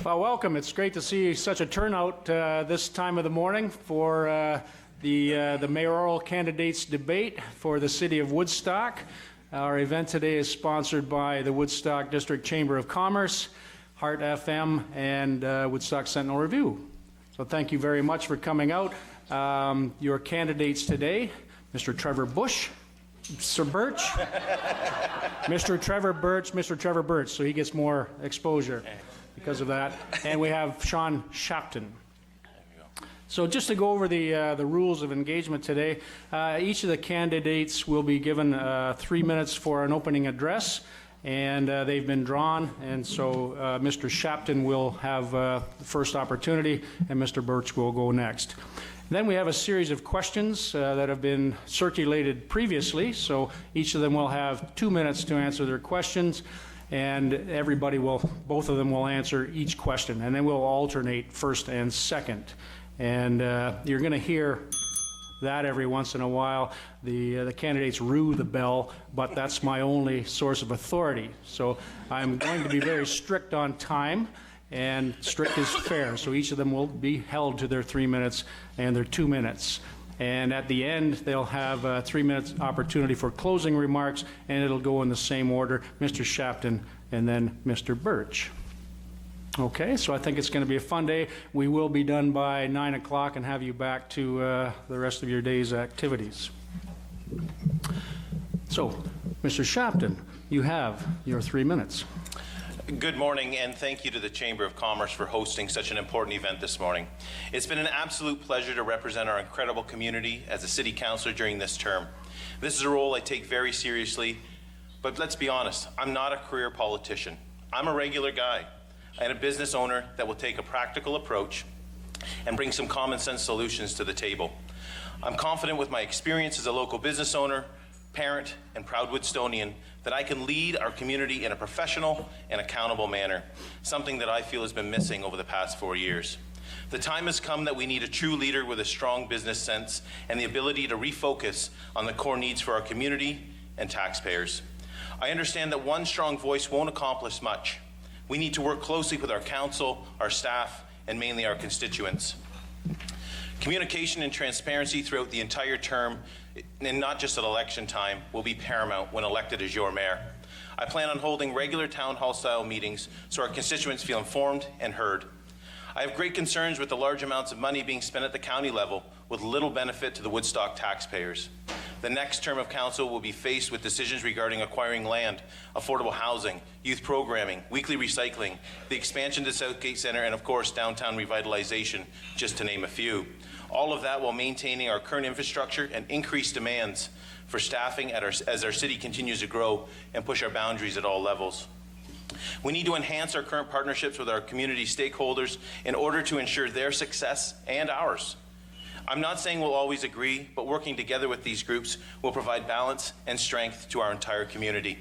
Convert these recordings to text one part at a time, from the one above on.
Well, welcome. It's great to see such a turnout this time of the morning for the mayoral candidates debate for the city of Woodstock. Our event today is sponsored by the Woodstock District Chamber of Commerce, Heart FM, and Woodstock Sentinel Review. So thank you very much for coming out. Your candidates today, Mr. Trevor Bush, Sir Birch, Mr. Trevor Birch, so he gets more exposure because of that. And we have Sean Shapton. So just to go over the rules of engagement today, each of the candidates will be given 3 minutes for an opening address, and they've been drawn, and so Mr. Shapton will have the first opportunity, and Mr. Birch will go next. Then we have a series of questions that have been circulated previously, so each of them will have 2 minutes to answer their questions, and both of them will answer each question, and then we'll alternate first and second. And you're going to hear that every once in a while. The candidates rue the bell, but that's my only source of authority. So I'm going to be very strict on time, and strict is fair. So each of them will be held to their 3 minutes and their 2 minutes. And at the end, they'll have a 3 minute opportunity for closing remarks, and it'll go in the same order, Mr. Shapton and then Mr. Birch. Okay, so I think it's going to be a fun day. We will be done by 9 o'clock and have you back to the rest of your day's activities. So, Mr. Shapton, you have your 3 minutes. Good morning, and thank you to the Chamber of Commerce for hosting such an important event this morning. It's been an absolute pleasure to represent our incredible community as a city councillor during this term. This is a role I take very seriously, but let's be honest, I'm not a career politician. I'm a regular guy and a business owner that will take a practical approach and bring some common sense solutions to the table. I'm confident with my experience as a local business owner, parent, and proud Woodstonian that I can lead our community in a professional and accountable manner, something that I feel has been missing over the past 4 years. The time has come that we need a true leader with a strong business sense and the ability to refocus on the core needs for our community and taxpayers. I understand that one strong voice won't accomplish much. We need to work closely with our council, our staff, and mainly our constituents. Communication and transparency throughout the entire term, and not just at election time, will be paramount when elected as your mayor. I plan on holding regular town hall style meetings so our constituents feel informed and heard. I have great concerns with the large amounts of money being spent at the county level with little benefit to the Woodstock taxpayers. The next term of council will be faced with decisions regarding acquiring land, affordable housing, youth programming, weekly recycling, the expansion to Southgate Centre, and of course downtown revitalization, just to name a few. All of that while maintaining our current infrastructure and increased demands for staffing as our city continues to grow and push our boundaries at all levels. We need to enhance our current partnerships with our community stakeholders in order to ensure their success and ours. I'm not saying we'll always agree, but working together with these groups will provide balance and strength to our entire community.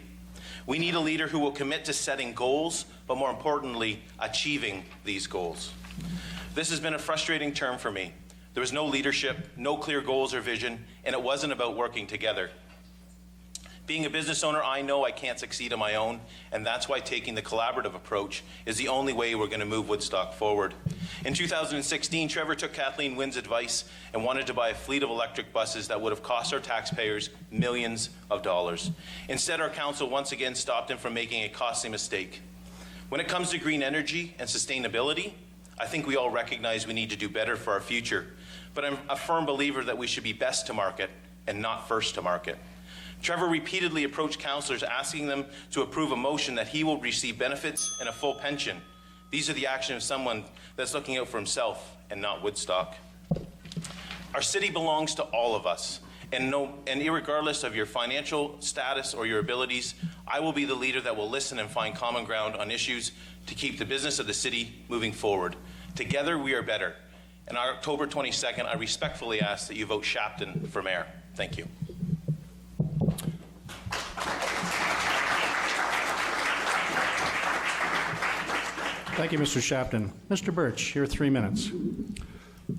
We need a leader who will commit to setting goals, but more importantly, achieving these goals. This has been a frustrating term for me. There was no leadership, no clear goals or vision, and it wasn't about working together. Being a business owner, I know I can't succeed on my own, and that's why taking the collaborative approach is the only way we're going to move Woodstock forward. In 2016, Trevor took Kathleen Wynn's advice and wanted to buy a fleet of electric buses that would have cost our taxpayers millions of dollars. Instead, our council once again stopped him from making a costly mistake. When it comes to green energy and sustainability, I think we all recognize we need to do better for our future, but I'm a firm believer that we should be best to market and not first to market. Trevor repeatedly approached councillors asking them to approve a motion that he will receive benefits and a full pension. These are the actions of someone that's looking out for himself and not Woodstock. Our city belongs to all of us, and irregardless of your financial status or your abilities, I will be the leader that will listen and find common ground on issues to keep the business of the city moving forward. Together we are better. And on October 22nd, I respectfully ask that you vote Shapton for mayor. Thank you. Thank you, Mr. Shapton. Mr. Birch, your 3 minutes.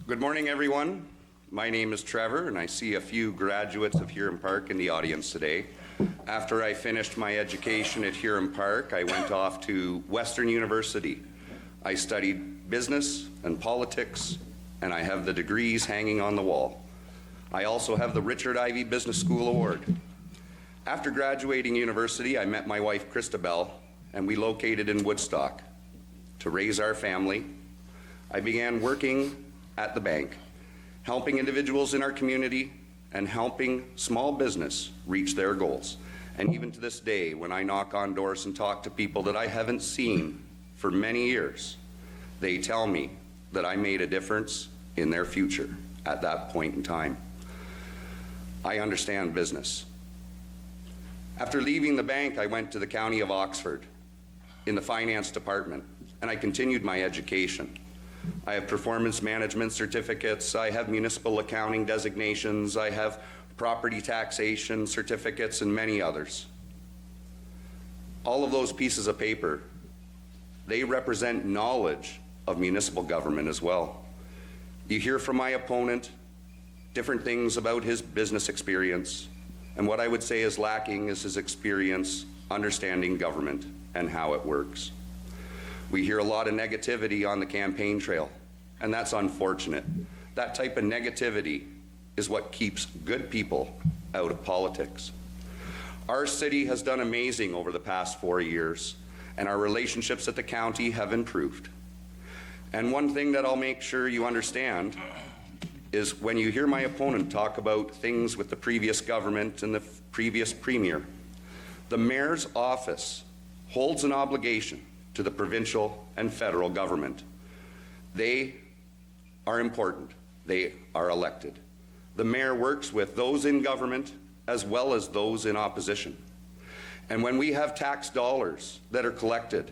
Good morning, everyone. My name is Trevor, and I see a few graduates of Huron Park in the audience today. After I finished my education at Huron Park, I went off to Western University. I studied business and politics, and I have the degrees hanging on the wall. I also have the Richard Ivey Business School Award. After graduating university, I met my wife, Christabel, and we located in Woodstock. To raise our family, I began working at the bank, helping individuals in our community and helping small business reach their goals. And even to this day, when I knock on doors and talk to people that I haven't seen for many years, they tell me that I made a difference in their future at that point in time. I understand business. After leaving the bank, I went to the County of Oxford in the finance department, and I continued my education. I have performance management certificates, I have municipal accounting designations, I have property taxation certificates, and many others. All of those pieces of paper, they represent knowledge of municipal government as well. You hear from my opponent different things about his business experience, and what I would say is lacking is his experience understanding government and how it works. We hear a lot of negativity on the campaign trail, and that's unfortunate. That type of negativity is what keeps good people out of politics. Our city has done amazing over the past 4 years, and our relationships at the county have improved. And one thing that I'll make sure you understand is when you hear my opponent talk about things with the previous government and the previous premier, the mayor's office holds an obligation to the provincial and federal government. They are important. They are elected. The mayor works with those in government as well as those in opposition. And when we have tax dollars that are collected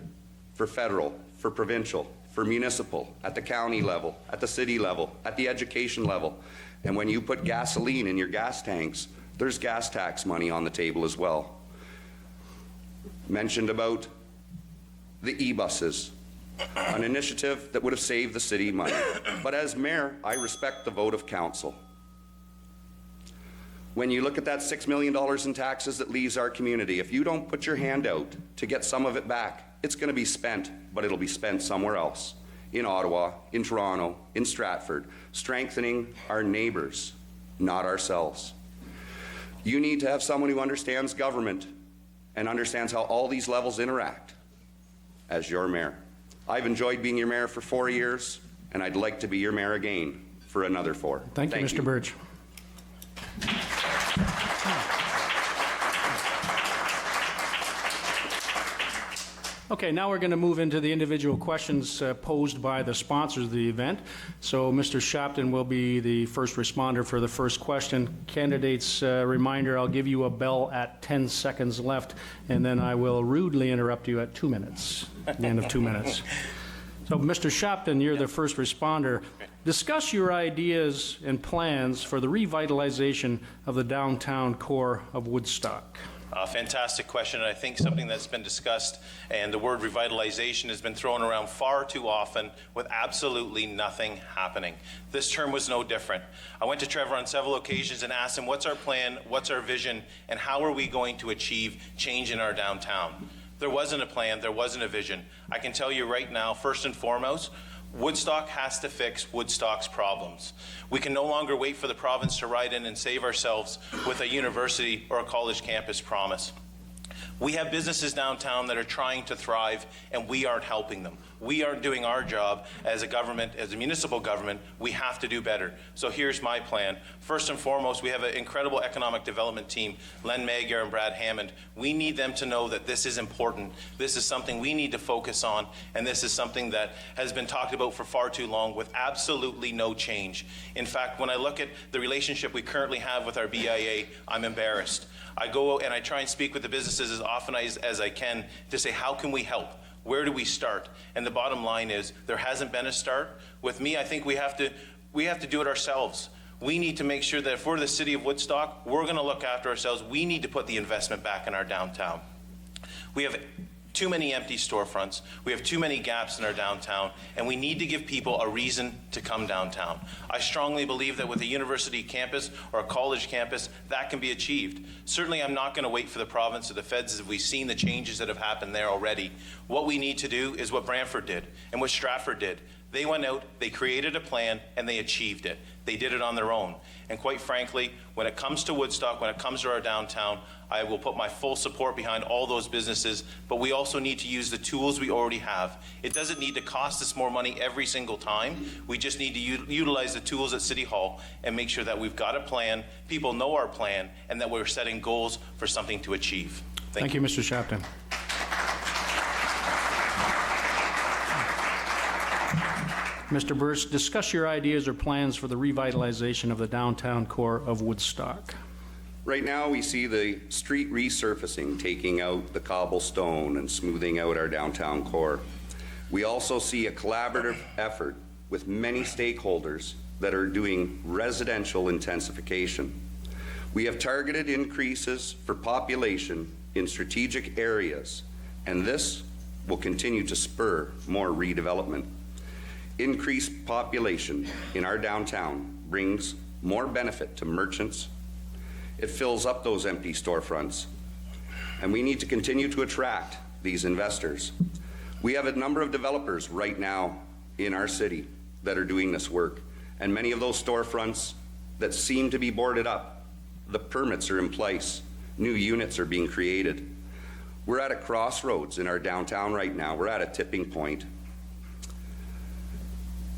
for federal, for provincial, for municipal, at the county level, at the city level, at the education level, and when you put gasoline in your gas tanks, there's gas tax money on the table as well. Mentioned about the e-buses, an initiative that would have saved the city money. But as mayor, I respect the vote of council. When you look at that $6 million in taxes that leaves our community, if you don't put your hand out to get some of it back, it's going to be spent, but it'll be spent somewhere else, in Ottawa, in Toronto, in Stratford, strengthening our neighbors, not ourselves. You need to have someone who understands government and understands how all these levels interact as your mayor. I've enjoyed being your mayor for 4 years, and I'd like to be your mayor again for another 4. Thank you, Mr. Birch. Okay, now we're going to move into the individual questions posed by the sponsors of the event. So Mr. Shopton will be the first responder for the first question. Candidates, reminder, I'll give you a bell at 10 seconds left, and then I will rudely interrupt you at 2 minutes, at the end of 2 minutes. So Mr. Shopton, you're the first responder. Discuss your ideas and plans for the revitalization of the downtown core of Woodstock. Fantastic question, and I think something that's been discussed, and the word revitalization has been thrown around far too often with absolutely nothing happening. This term was no different. I went to Trevor on several occasions and asked him, what's our plan, what's our vision, and how are we going to achieve change in our downtown? There wasn't a plan, there wasn't a vision. I can tell you right now, first and foremost, Woodstock has to fix Woodstock's problems. We can no longer wait for the province to ride in and save ourselves with a university or a college campus promise. We have businesses downtown that are trying to thrive, and we aren't helping them. We aren't doing our job as a government, as a municipal government. We have to do better. So here's my plan. First and foremost, we have an incredible economic development team, Len Magyar and Brad Hammond. We need them to know that this is important. This is something we need to focus on, and this is something that has been talked about for far too long with absolutely no change. In fact, when I look at the relationship we currently have with our BIA, I'm embarrassed. I go and I try and speak with the businesses as often as I can to say, how can we help? Where do we start? And the bottom line is, there hasn't been a start. With me, I think we have to do it ourselves. We need to make sure that if we're the city of Woodstock, we're going to look after ourselves. We need to put the investment back in our downtown. We have too many empty storefronts, we have too many gaps in our downtown, and we need to give people a reason to come downtown. I strongly believe that with a university campus or a college campus, that can be achieved. Certainly, I'm not going to wait for the province or the feds as we've seen the changes that have happened there already. What we need to do is what Brantford did and what Stratford did. They went out, they created a plan, and they achieved it. They did it on their own. And quite frankly, when it comes to Woodstock, when it comes to our downtown, I will put my full support behind all those businesses, but we also need to use the tools we already have. It doesn't need to cost us more money every single time. We just need to utilize the tools at City Hall and make sure that we've got a plan, people know our plan, and that we're setting goals for something to achieve. Thank you, Mr. Shapton. Mr. Birch, discuss your ideas or plans for the revitalization of the downtown core of Woodstock. Right now, we see the street resurfacing, taking out the cobblestone and smoothing out our downtown core. We also see a collaborative effort with many stakeholders that are doing residential intensification. We have targeted increases for population in strategic areas, and this will continue to spur more redevelopment. Increased population in our downtown brings more benefit to merchants. It fills up those empty storefronts, and we need to continue to attract these investors. We have a number of developers right now in our city that are doing this work, and many of those storefronts that seem to be boarded up, the permits are in place, new units are being created. We're at a crossroads in our downtown right now. We're at a tipping point.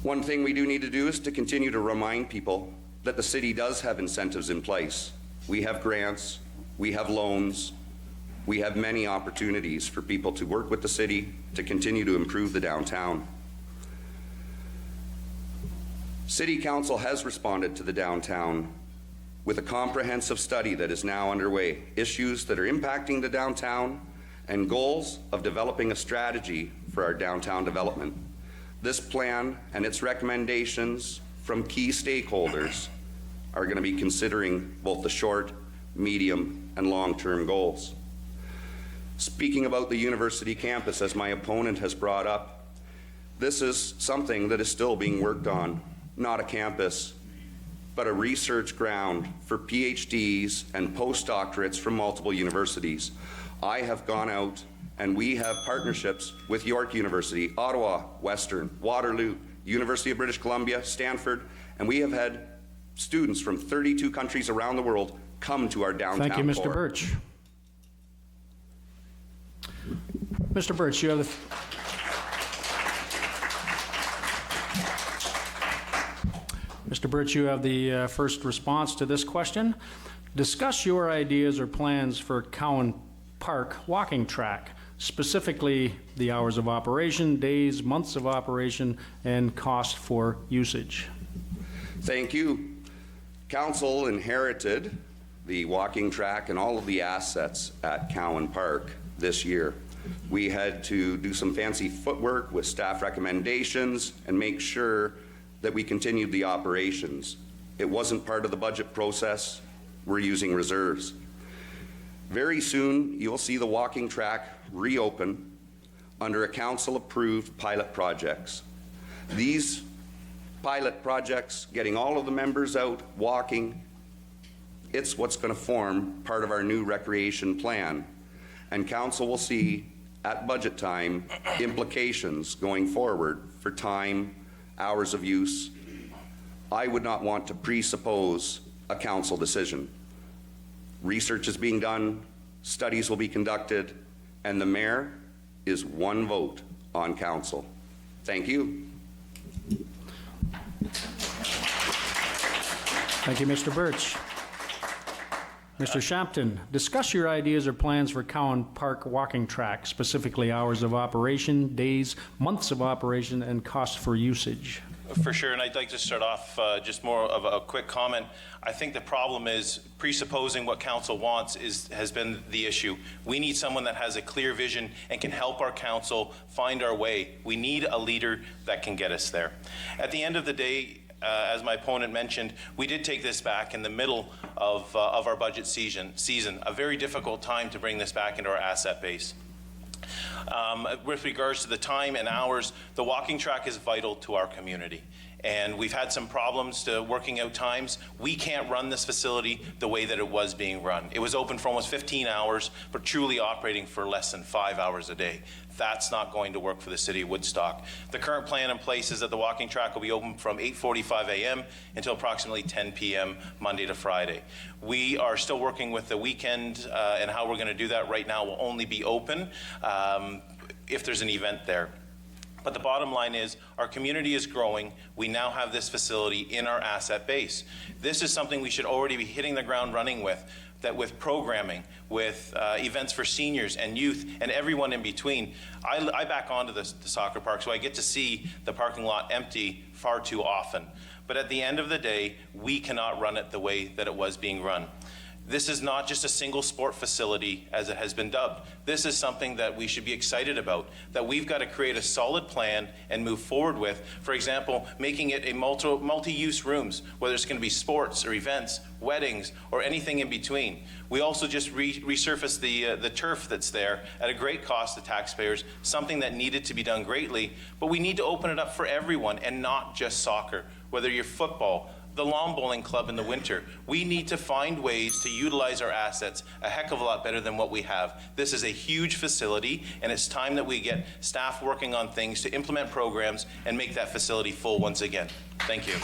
One thing we do need to do is to continue to remind people that the city does have incentives in place. We have grants, we have loans, we have many opportunities for people to work with the city to continue to improve the downtown. City Council has responded to the downtown with a comprehensive study that is now underway, issues that are impacting the downtown and goals of developing a strategy for our downtown development. This plan and its recommendations from key stakeholders are going to be considering both the short, medium, and long-term goals. Speaking about the university campus, as my opponent has brought up, this is something that is still being worked on, not a campus, but a research ground for PhDs and postdoctorates from multiple universities. I have gone out and we have partnerships with York University, Ottawa, Western, Waterloo, University of British Columbia, Stanford, and we have had students from 32 countries around the world come to our downtown core. Thank you, Mr. Birch. Mr. Birch, you have the... Mr. Birch, you have the first response to this question. Discuss your ideas or plans for Cowan Park walking track, specifically the hours of operation, days, months of operation, and cost for usage. Thank you. Council inherited the walking track and all of the assets at Cowan Park this year. We had to do some fancy footwork with staff recommendations and make sure that we continued the operations. It wasn't part of the budget process. We're using reserves. Very soon, you'll see the walking track reopen under a council-approved pilot projects. These pilot projects, getting all of the members out walking, it's what's going to form part of our new recreation plan. And council will see at budget time implications going forward for time, hours of use. I would not want to presuppose a council decision. Research is being done, studies will be conducted, and the mayor is one vote on council. Thank you. Thank you, Mr. Birch. Mr. Shapton, discuss your ideas or plans for Cowan Park walking track, specifically hours of operation, days, months of operation, and cost for usage. For sure, and I'd like to start off just more of a quick comment. I think the problem is presupposing what council wants has been the issue. We need someone that has a clear vision and can help our council find our way. We need a leader that can get us there. At the end of the day, as my opponent mentioned, we did take this back in the middle of our budget season, a very difficult time to bring this back into our asset base. With regards to the time and hours, the walking track is vital to our community. And we've had some problems to working out times. We can't run this facility the way that it was being run. It was open for almost 15 hours, but truly operating for less than 5 hours a day. That's not going to work for the city of Woodstock. The current plan in place is that the walking track will be open from 8:45 a.m. until approximately 10 p.m. Monday to Friday. We are still working with the weekend and how we're going to do that. Right now will only be open if there's an event there. But the bottom line is our community is growing. We now have this facility in our asset base. This is something we should already be hitting the ground running with, that with programming, with events for seniors and youth and everyone in between. I back onto the soccer park, so I get to see the parking lot empty far too often. But at the end of the day, we cannot run it the way that it was being run. This is not just a single sport facility, as it has been dubbed. This is something that we should be excited about, that we've got to create a solid plan and move forward with. For example, making it a multi-use rooms, whether it's going to be sports or events, weddings, or anything in between. We also just resurfaced the turf that's there at a great cost to taxpayers, something that needed to be done greatly, but we need to open it up for everyone and not just soccer, whether you're football, the lawn bowling club in the winter. We need to find ways to utilize our assets a heck of a lot better than what we have. This is a huge facility, and it's time that we get staff working on things to implement programs and make that facility full once again. Thank you.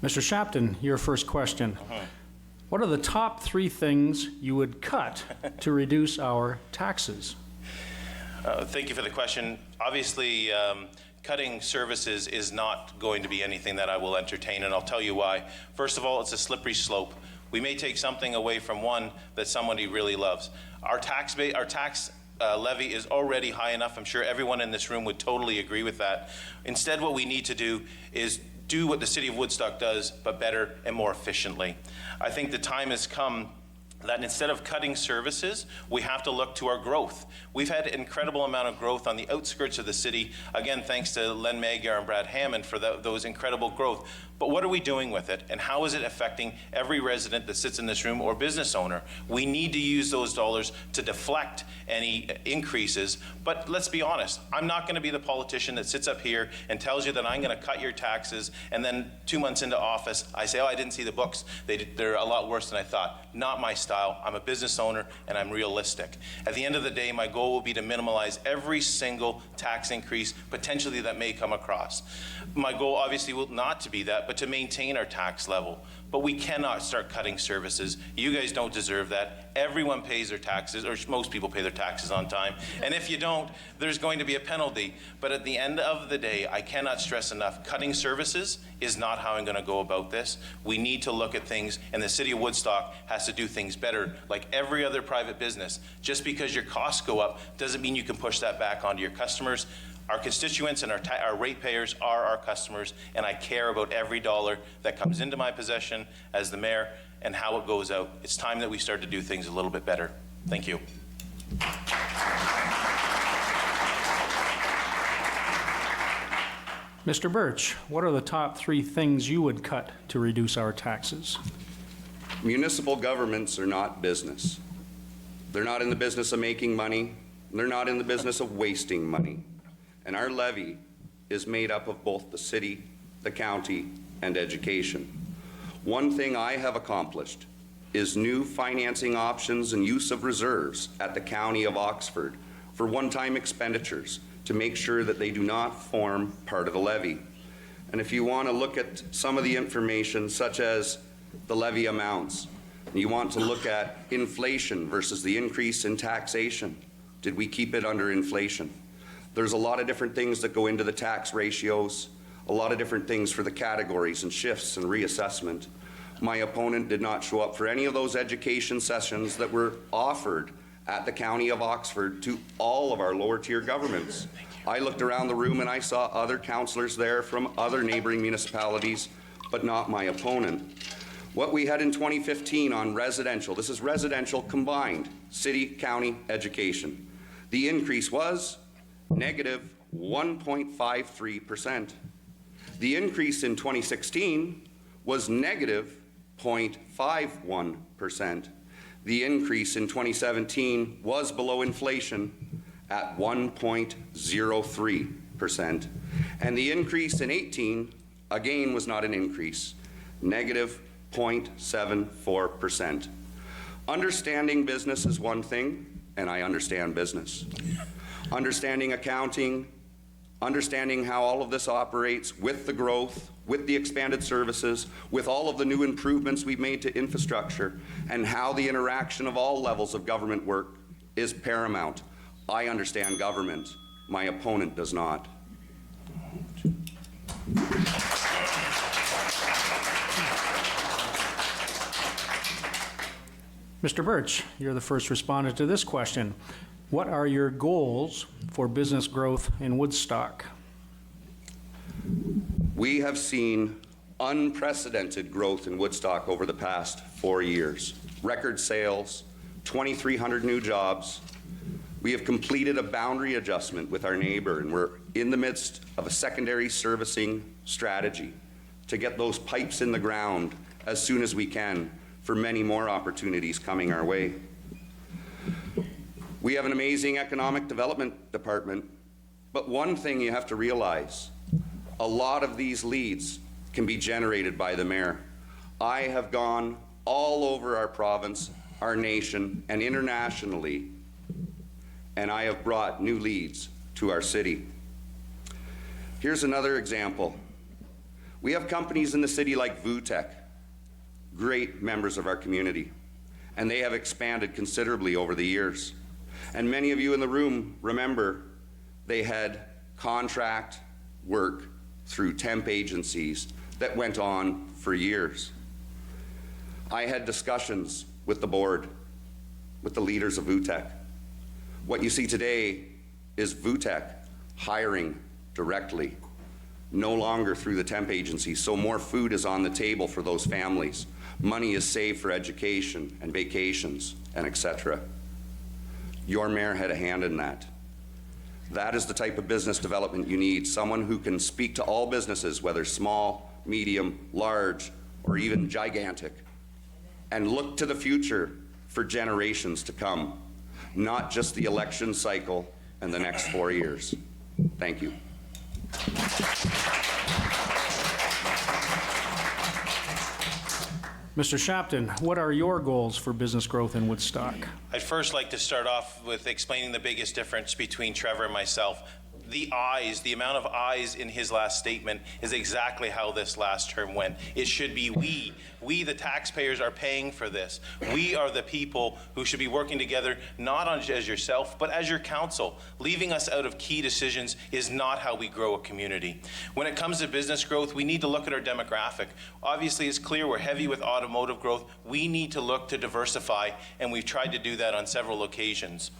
Mr. Shapton, your first question. What are the top 3 things you would cut to reduce our taxes? Thank you for the question. Obviously, cutting services is not going to be anything that I will entertain, and I'll tell you why. First of all, it's a slippery slope. We may take something away from one that somebody really loves. Our tax levy is already high enough. I'm sure everyone in this room would totally agree with that. Instead, what we need to do is do what the city of Woodstock does, but better and more efficiently. I think the time has come that instead of cutting services, we have to look to our growth. We've had an incredible amount of growth on the outskirts of the city. Again, thanks to Len Magyar and Brad Hammond for those incredible growth. But what are we doing with it? And how is it affecting every resident that sits in this room or business owner? We need to use those dollars to deflect any increases. But let's be honest, I'm not going to be the politician that sits up here and tells you that I'm going to cut your taxes, and then 2 months into office, I say, oh, I didn't see the books. They're a lot worse than I thought. Not my style. I'm a business owner, and I'm realistic. At the end of the day, my goal will be to minimize every single tax increase potentially that may come across. My goal obviously will not to be that, but to maintain our tax level. But we cannot start cutting services. You guys don't deserve that. Everyone pays their taxes, or most people pay their taxes on time. And if you don't, there's going to be a penalty. But at the end of the day, I cannot stress enough, cutting services is not how I'm going to go about this. We need to look at things, and the city of Woodstock has to do things better, like every other private business. Just because your costs go up doesn't mean you can push that back onto your customers. Our constituents and our ratepayers are our customers, and I care about every dollar that comes into my possession as the mayor and how it goes out. It's time that we start to do things a little bit better. Thank you. Mr. Birch, what are the top 3 things you would cut to reduce our taxes? Municipal governments are not business. They're not in the business of making money. They're not in the business of wasting money. And our levy is made up of both the city, the county, and education. One thing I have accomplished is new financing options and use of reserves at the County of Oxford for one-time expenditures to make sure that they do not form part of the levy. And if you want to look at some of the information, such as the levy amounts, you want to look at inflation versus the increase in taxation. Did we keep it under inflation? There's a lot of different things that go into the tax ratios, a lot of different things for the categories and shifts and reassessment. My opponent did not show up for any of those education sessions that were offered at the County of Oxford to all of our lower tier governments. I looked around the room and I saw other councillors there from other neighboring municipalities, but not my opponent. What we had in 2015 on residential, this is residential combined, city, county, education. The increase was negative 1.53%. The increase in 2016 was negative 0.51%. The increase in 2017 was below inflation at 1.03%. And the increase in 18, again, was not an increase, negative 0.74%. Understanding business is one thing, and I understand business. Understanding accounting, understanding how all of this operates with the growth, with the expanded services, with all of the new improvements we've made to infrastructure, and how the interaction of all levels of government work is paramount. I understand government. My opponent does not. Mr. Birch, you're the first respondent to this question. What are your goals for business growth in Woodstock? We have seen unprecedented growth in Woodstock over the past 4 years. Record sales, 2,300 new jobs. We have completed a boundary adjustment with our neighbor, and we're in the midst of a secondary servicing strategy to get those pipes in the ground as soon as we can for many more opportunities coming our way. We have an amazing economic development department, but one thing you have to realize, a lot of these leads can be generated by the mayor. I have gone all over our province, our nation, and internationally, and I have brought new leads to our city. Here's another example. We have companies in the city like Woodstock, great members of our community, and they have expanded considerably over the years. And many of you in the room remember they had contract work through temp agencies that went on for years. I had discussions with the board, with the leaders of Woodstock. What you see today is Woodstock hiring directly, no longer through the temp agency, so more food is on the table for those families. Money is saved for education and vacations and etc. Your mayor had a hand in that. That is the type of business development you need, someone who can speak to all businesses, whether small, medium, large, or even gigantic, and look to the future for generations to come, not just the election cycle and the next 4 years. Thank you. Mr. Shapton, what are your goals for business growth in Woodstock? I'd first like to start off with explaining the biggest difference between Trevor and myself. The ayes, the amount of ayes in his last statement is exactly how this last term went. It should be we. We, the taxpayers, are paying for this. We are the people who should be working together, not as yourself, but as your council. Leaving us out of key decisions is not how we grow a community. When it comes to business growth, we need to look at our demographic. Obviously, it's clear we're heavy with automotive growth. We need to look to diversify, and we've tried to do that on several occasions.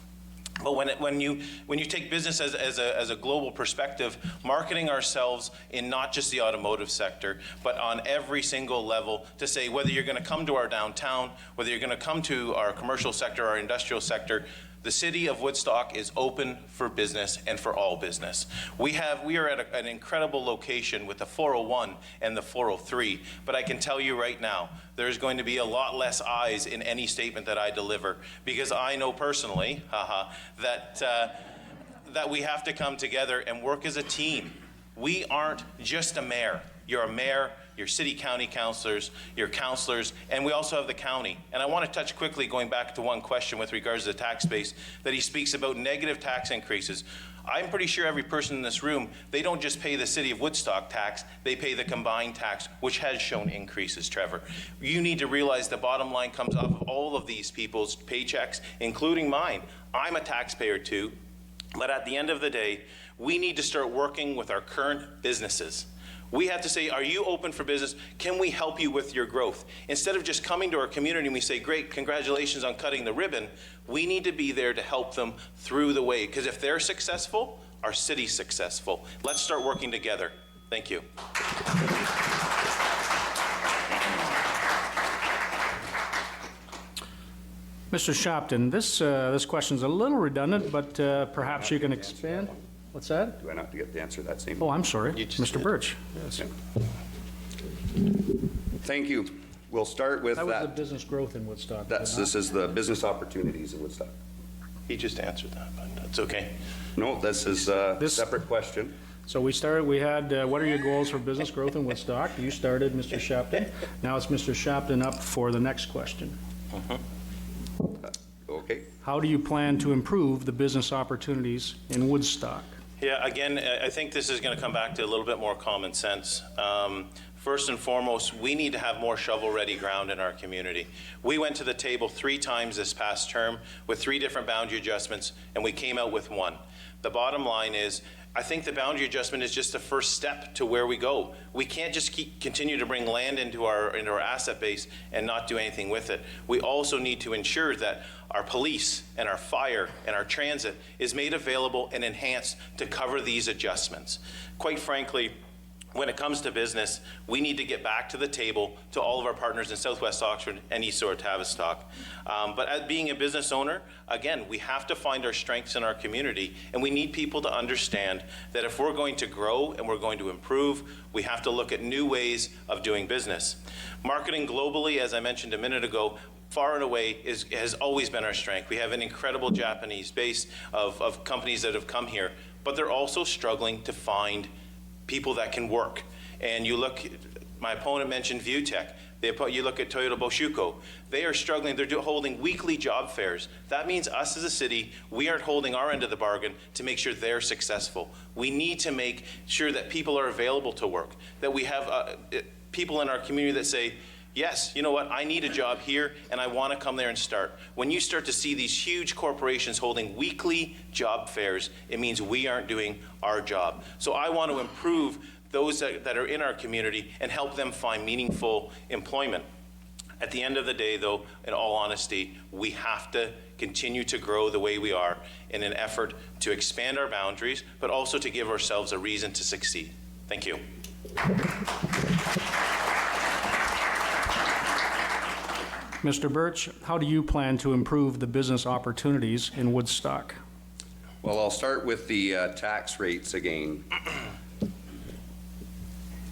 But when you take business as a global perspective, marketing ourselves in not just the automotive sector, but on every single level to say whether you're going to come to our downtown, whether you're going to come to our commercial sector, our industrial sector, the city of Woodstock is open for business and for all business. We are at an incredible location with the 401 and the 403, but I can tell you right now, there's going to be a lot less eyes in any statement that I deliver, because I know personally, that we have to come together and work as a team. We aren't just a mayor. You're a mayor, your city county councilors, your councilors, and we also have the county. And I want to touch quickly, going back to one question with regards to the tax base, that he speaks about negative tax increases. I'm pretty sure every person in this room, they don't just pay the city of Woodstock tax, they pay the combined tax, which has shown increases, Trevor. You need to realize the bottom line comes off of all of these people's paychecks, including mine. I'm a taxpayer too, but at the end of the day, we need to start working with our current businesses. We have to say, are you open for business? Can we help you with your growth? Instead of just coming to our community and we say, great, congratulations on cutting the ribbon, we need to be there to help them through the way. Because if they're successful, our city's successful. Let's start working together. Thank you. Mr. Shapton, this question's a little redundant, but perhaps you can expand. What's that? Do I not have to get the answer that same? Oh, I'm sorry. Mr. Birch. Yes. Thank you. We'll start with That was the that. business growth in Woodstock. was it not? This is the business opportunities in Woodstock. He just answered that, but that's okay. No, this is a This- separate question. So we had, what are your goals for business growth in Woodstock? You started, Mr. Shapton. Now it's Mr. Shapton up for the next question. Okay. How do you plan to improve the business opportunities in Woodstock? Yeah, again, I think this is going to come back to a little bit more common sense. First and foremost, we need to have more shovel-ready ground in our community. We went to the table 3 times this past term with 3 different boundary adjustments, and we came out with 1. The bottom line is, I think the boundary adjustment is just the first step to where we go. We can't just continue to bring land into our asset base and not do anything with it. We also need to ensure that our police and our fire and our transit is made available and enhanced to cover these adjustments. Quite frankly, when it comes to business, we need to get back to the table to all of our partners in Southwest Oxford and East Shore Tavistock. But as being a business owner, again, we have to find our strengths in our community, and we need people to understand that if we're going to grow and we're going to improve, we have to look at new ways of doing business. Marketing globally, as I mentioned a minute ago, far and away has always been our strength. We have an incredible Japanese base of companies that have come here, but they're also struggling to find people that can work. And you look, my opponent mentioned ViewTech. You look at Toyota Boshuko. They are struggling. They're holding weekly job fairs. That means us as a city, we aren't holding our end of the bargain to make sure they're successful. We need to make sure that people are available to work, that we have people in our community that say, yes, you know what, I need a job here and I want to come there and start. When you start to see these huge corporations holding weekly job fairs, it means we aren't doing our job. So I want to improve those that are in our community and help them find meaningful employment. At the end of the day, though, in all honesty, we have to continue to grow the way we are in an effort to expand our boundaries, but also to give ourselves a reason to succeed. Thank you. Mr. Birch, how do you plan to improve the business opportunities in Woodstock? Well, I'll start with the tax rates again.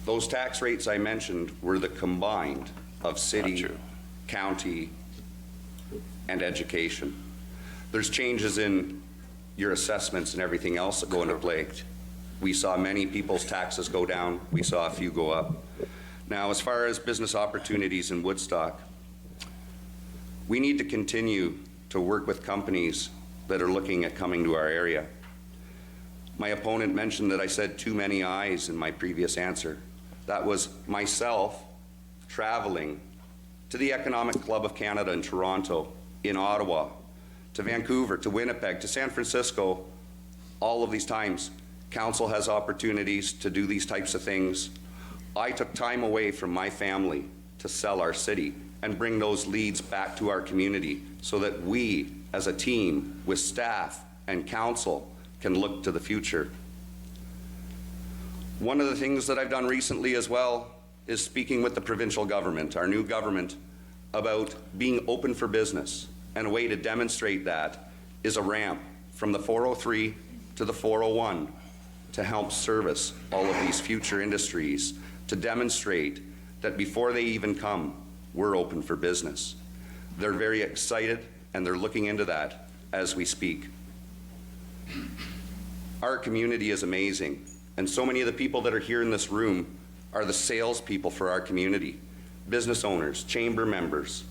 Those tax rates I mentioned were the combined of city, Not true. county, and education. There's changes in your assessments and everything else that go into play. We saw many people's taxes go down. We saw a few go up. Now, as far as business opportunities in Woodstock, we need to continue to work with companies that are looking at coming to our area. My opponent mentioned that I said too many eyes in my previous answer. That was myself traveling to the Economic Club of Canada in Toronto, in Ottawa, to Vancouver, to Winnipeg, to San Francisco. All of these times, council has opportunities to do these types of things. I took time away from my family to sell our city and bring those leads back to our community so that we, as a team, with staff and council, can look to the future. One of the things that I've done recently as well is speaking with the provincial government, our new government, about being open for business. And a way to demonstrate that is a ramp from the 403 to the 401 to help service all of these future industries, to demonstrate that before they even come, we're open for business. They're very excited and they're looking into that as we speak. Our community is amazing, and so many of the people that are here in this room are the salespeople for our community, business owners, chamber members.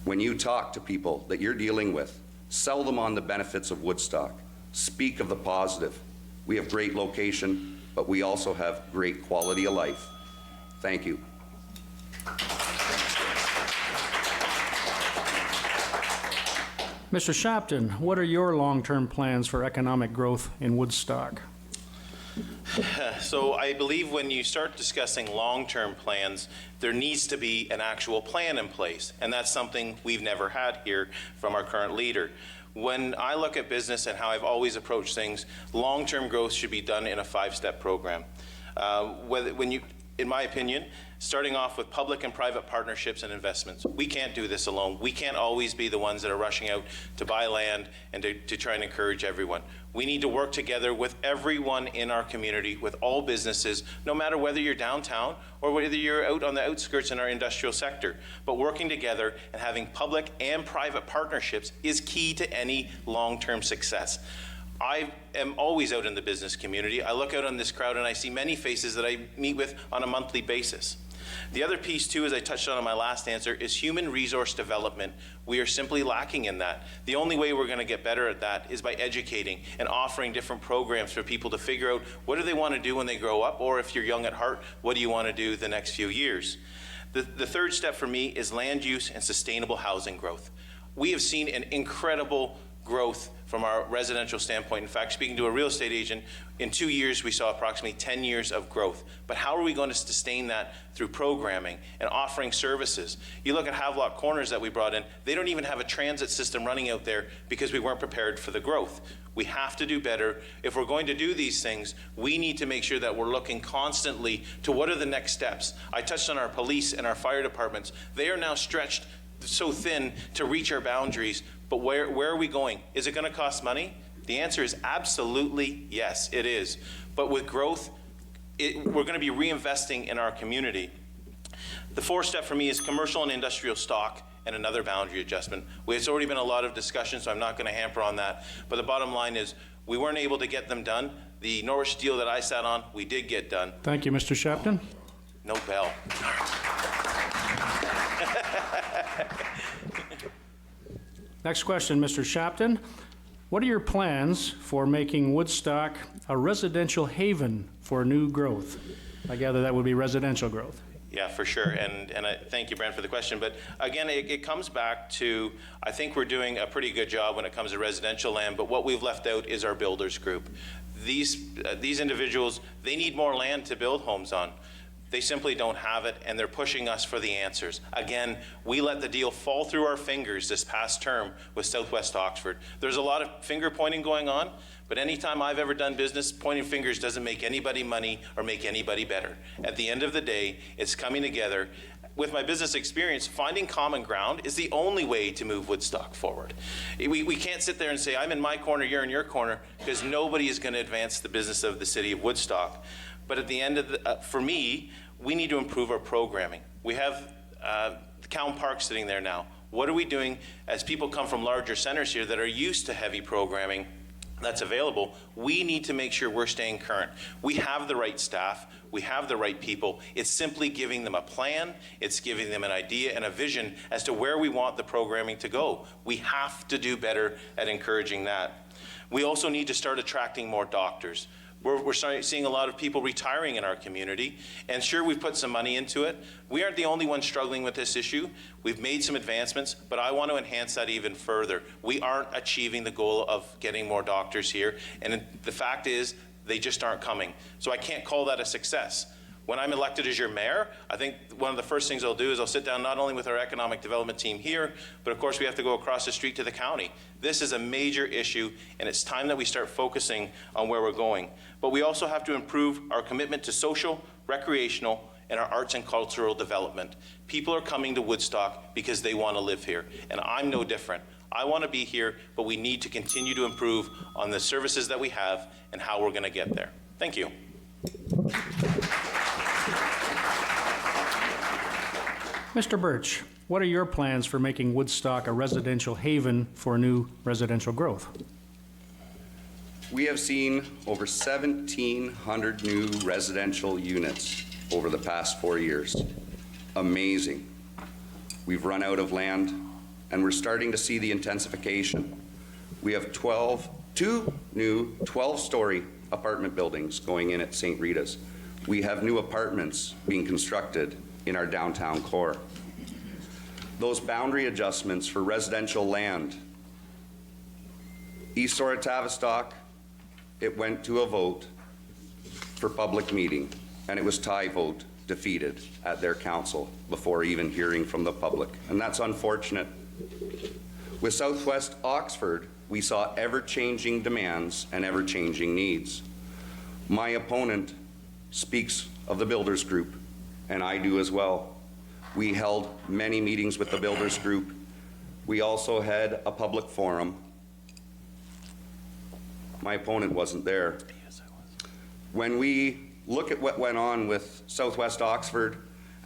When you talk to people that you're dealing with, sell them on the benefits of Woodstock. Speak of the positive. We have great location, but we also have great quality of life. Thank you. Mr. Shapton, what are your long-term plans for economic growth in Woodstock? So I believe when you start discussing long-term plans, there needs to be an actual plan in place, and that's something we've never had here from our current leader. When I look at business and how I've always approached things, long-term growth should be done in a 5-step program. in my opinion, starting off with public and private partnerships and investments. We can't do this alone. We can't always be the ones that are rushing out to buy land and to try and encourage everyone. We need to work together with everyone in our community, with all businesses, no matter whether you're downtown or whether you're out on the outskirts in our industrial sector. But working together and having public and private partnerships is key to any long-term success. I am always out in the business community. I look out on this crowd and I see many faces that I meet with on a monthly basis. The other piece too, as I touched on in my last answer, is human resource development. We are simply lacking in that. The only way we're going to get better at that is by educating and offering different programs for people to figure out what do they want to do when they grow up, or if you're young at heart, what do you want to do the next few years? The third step for me is land use and sustainable housing growth. We have seen an incredible growth from our residential standpoint. In fact, speaking to a real estate agent, in 2 years we saw approximately 10 years of growth. But how are we going to sustain that through programming and offering services? You look at Havelock Corners that we brought in, they don't even have a transit system running out there because we weren't prepared for the growth. We have to do better. If we're going to do these things, we need to make sure that we're looking constantly to what are the next steps. I touched on our police and our fire departments. They are now stretched so thin to reach our boundaries, but where are we going? Is it going to cost money? The answer is absolutely yes, it is. But with growth, we're going to be reinvesting in our community. The fourth step for me is commercial and industrial stock and another boundary adjustment. It's already been a lot of discussion, so I'm not going to hamper on that. But the bottom line is we weren't able to get them done. The Norwich deal that I sat on, we did get done. Thank you, Mr. Shepton. No bell. Next question, Mr. Shopton. What are your plans for making Woodstock a residential haven for new growth? I gather that would be residential growth. Yeah, for sure. And I thank you, Brent, for the question. But again, it comes back to, I think we're doing a pretty good job when it comes to residential land, but what we've left out is our builders group. These individuals, they need more land to build homes on. They simply don't have it, and they're pushing us for the answers. Again, we let the deal fall through our fingers this past term with Southwest Oxford. There's a lot of finger pointing going on, but anytime I've ever done business, pointing fingers doesn't make anybody money or make anybody better. At the end of the day, it's coming together. With my business experience, finding common ground is the only way to move Woodstock forward. We can't sit there and say, I'm in my corner, you're in your corner, because nobody is going to advance the business of the city of Woodstock. But at the end of for me, we need to improve our programming. We have the Cowan Park sitting there now. What are we doing as people come from larger centers here that are used to heavy programming that's available? We need to make sure we're staying current. We have the right staff. We have the right people. It's simply giving them a plan. It's giving them an idea and a vision as to where we want the programming to go. We have to do better at encouraging that. We also need to start attracting more doctors. We're seeing a lot of people retiring in our community, and sure, we've put some money into it. We aren't the only ones struggling with this issue. We've made some advancements, but I want to enhance that even further. We aren't achieving the goal of getting more doctors here, and the fact is, they just aren't coming. So I can't call that a success. When I'm elected as your mayor, I think one of the first things I'll do is I'll sit down not only with our economic development team here, but of course we have to go across the street to the county. This is a major issue, and it's time that we start focusing on where we're going. But we also have to improve our commitment to social, recreational, and our arts and cultural development. People are coming to Woodstock because they want to live here, and I'm no different. I want to be here, but we need to continue to improve on the services that we have and how we're going to get there. Thank you. Mr. Birch, what are your plans for making Woodstock a residential haven for new residential growth? We have seen over 1,700 new residential units over the past 4 years. Amazing. We've run out of land, and we're starting to see the intensification. We have two new 12-story apartment buildings going in at St. Rita's. We have new apartments being constructed in our downtown core. Those boundary adjustments for residential land, East Ora Tavistock, it went to a vote for public meeting, and it was tie vote defeated at their council before even hearing from the public, and that's unfortunate. With Southwest Oxford, we saw ever-changing demands and ever-changing needs. My opponent speaks of the builders group and I do as well. We held many meetings with the builders group. We also had a public forum. My opponent wasn't there. Yes, I was. When we look at what went on with Southwest Oxford,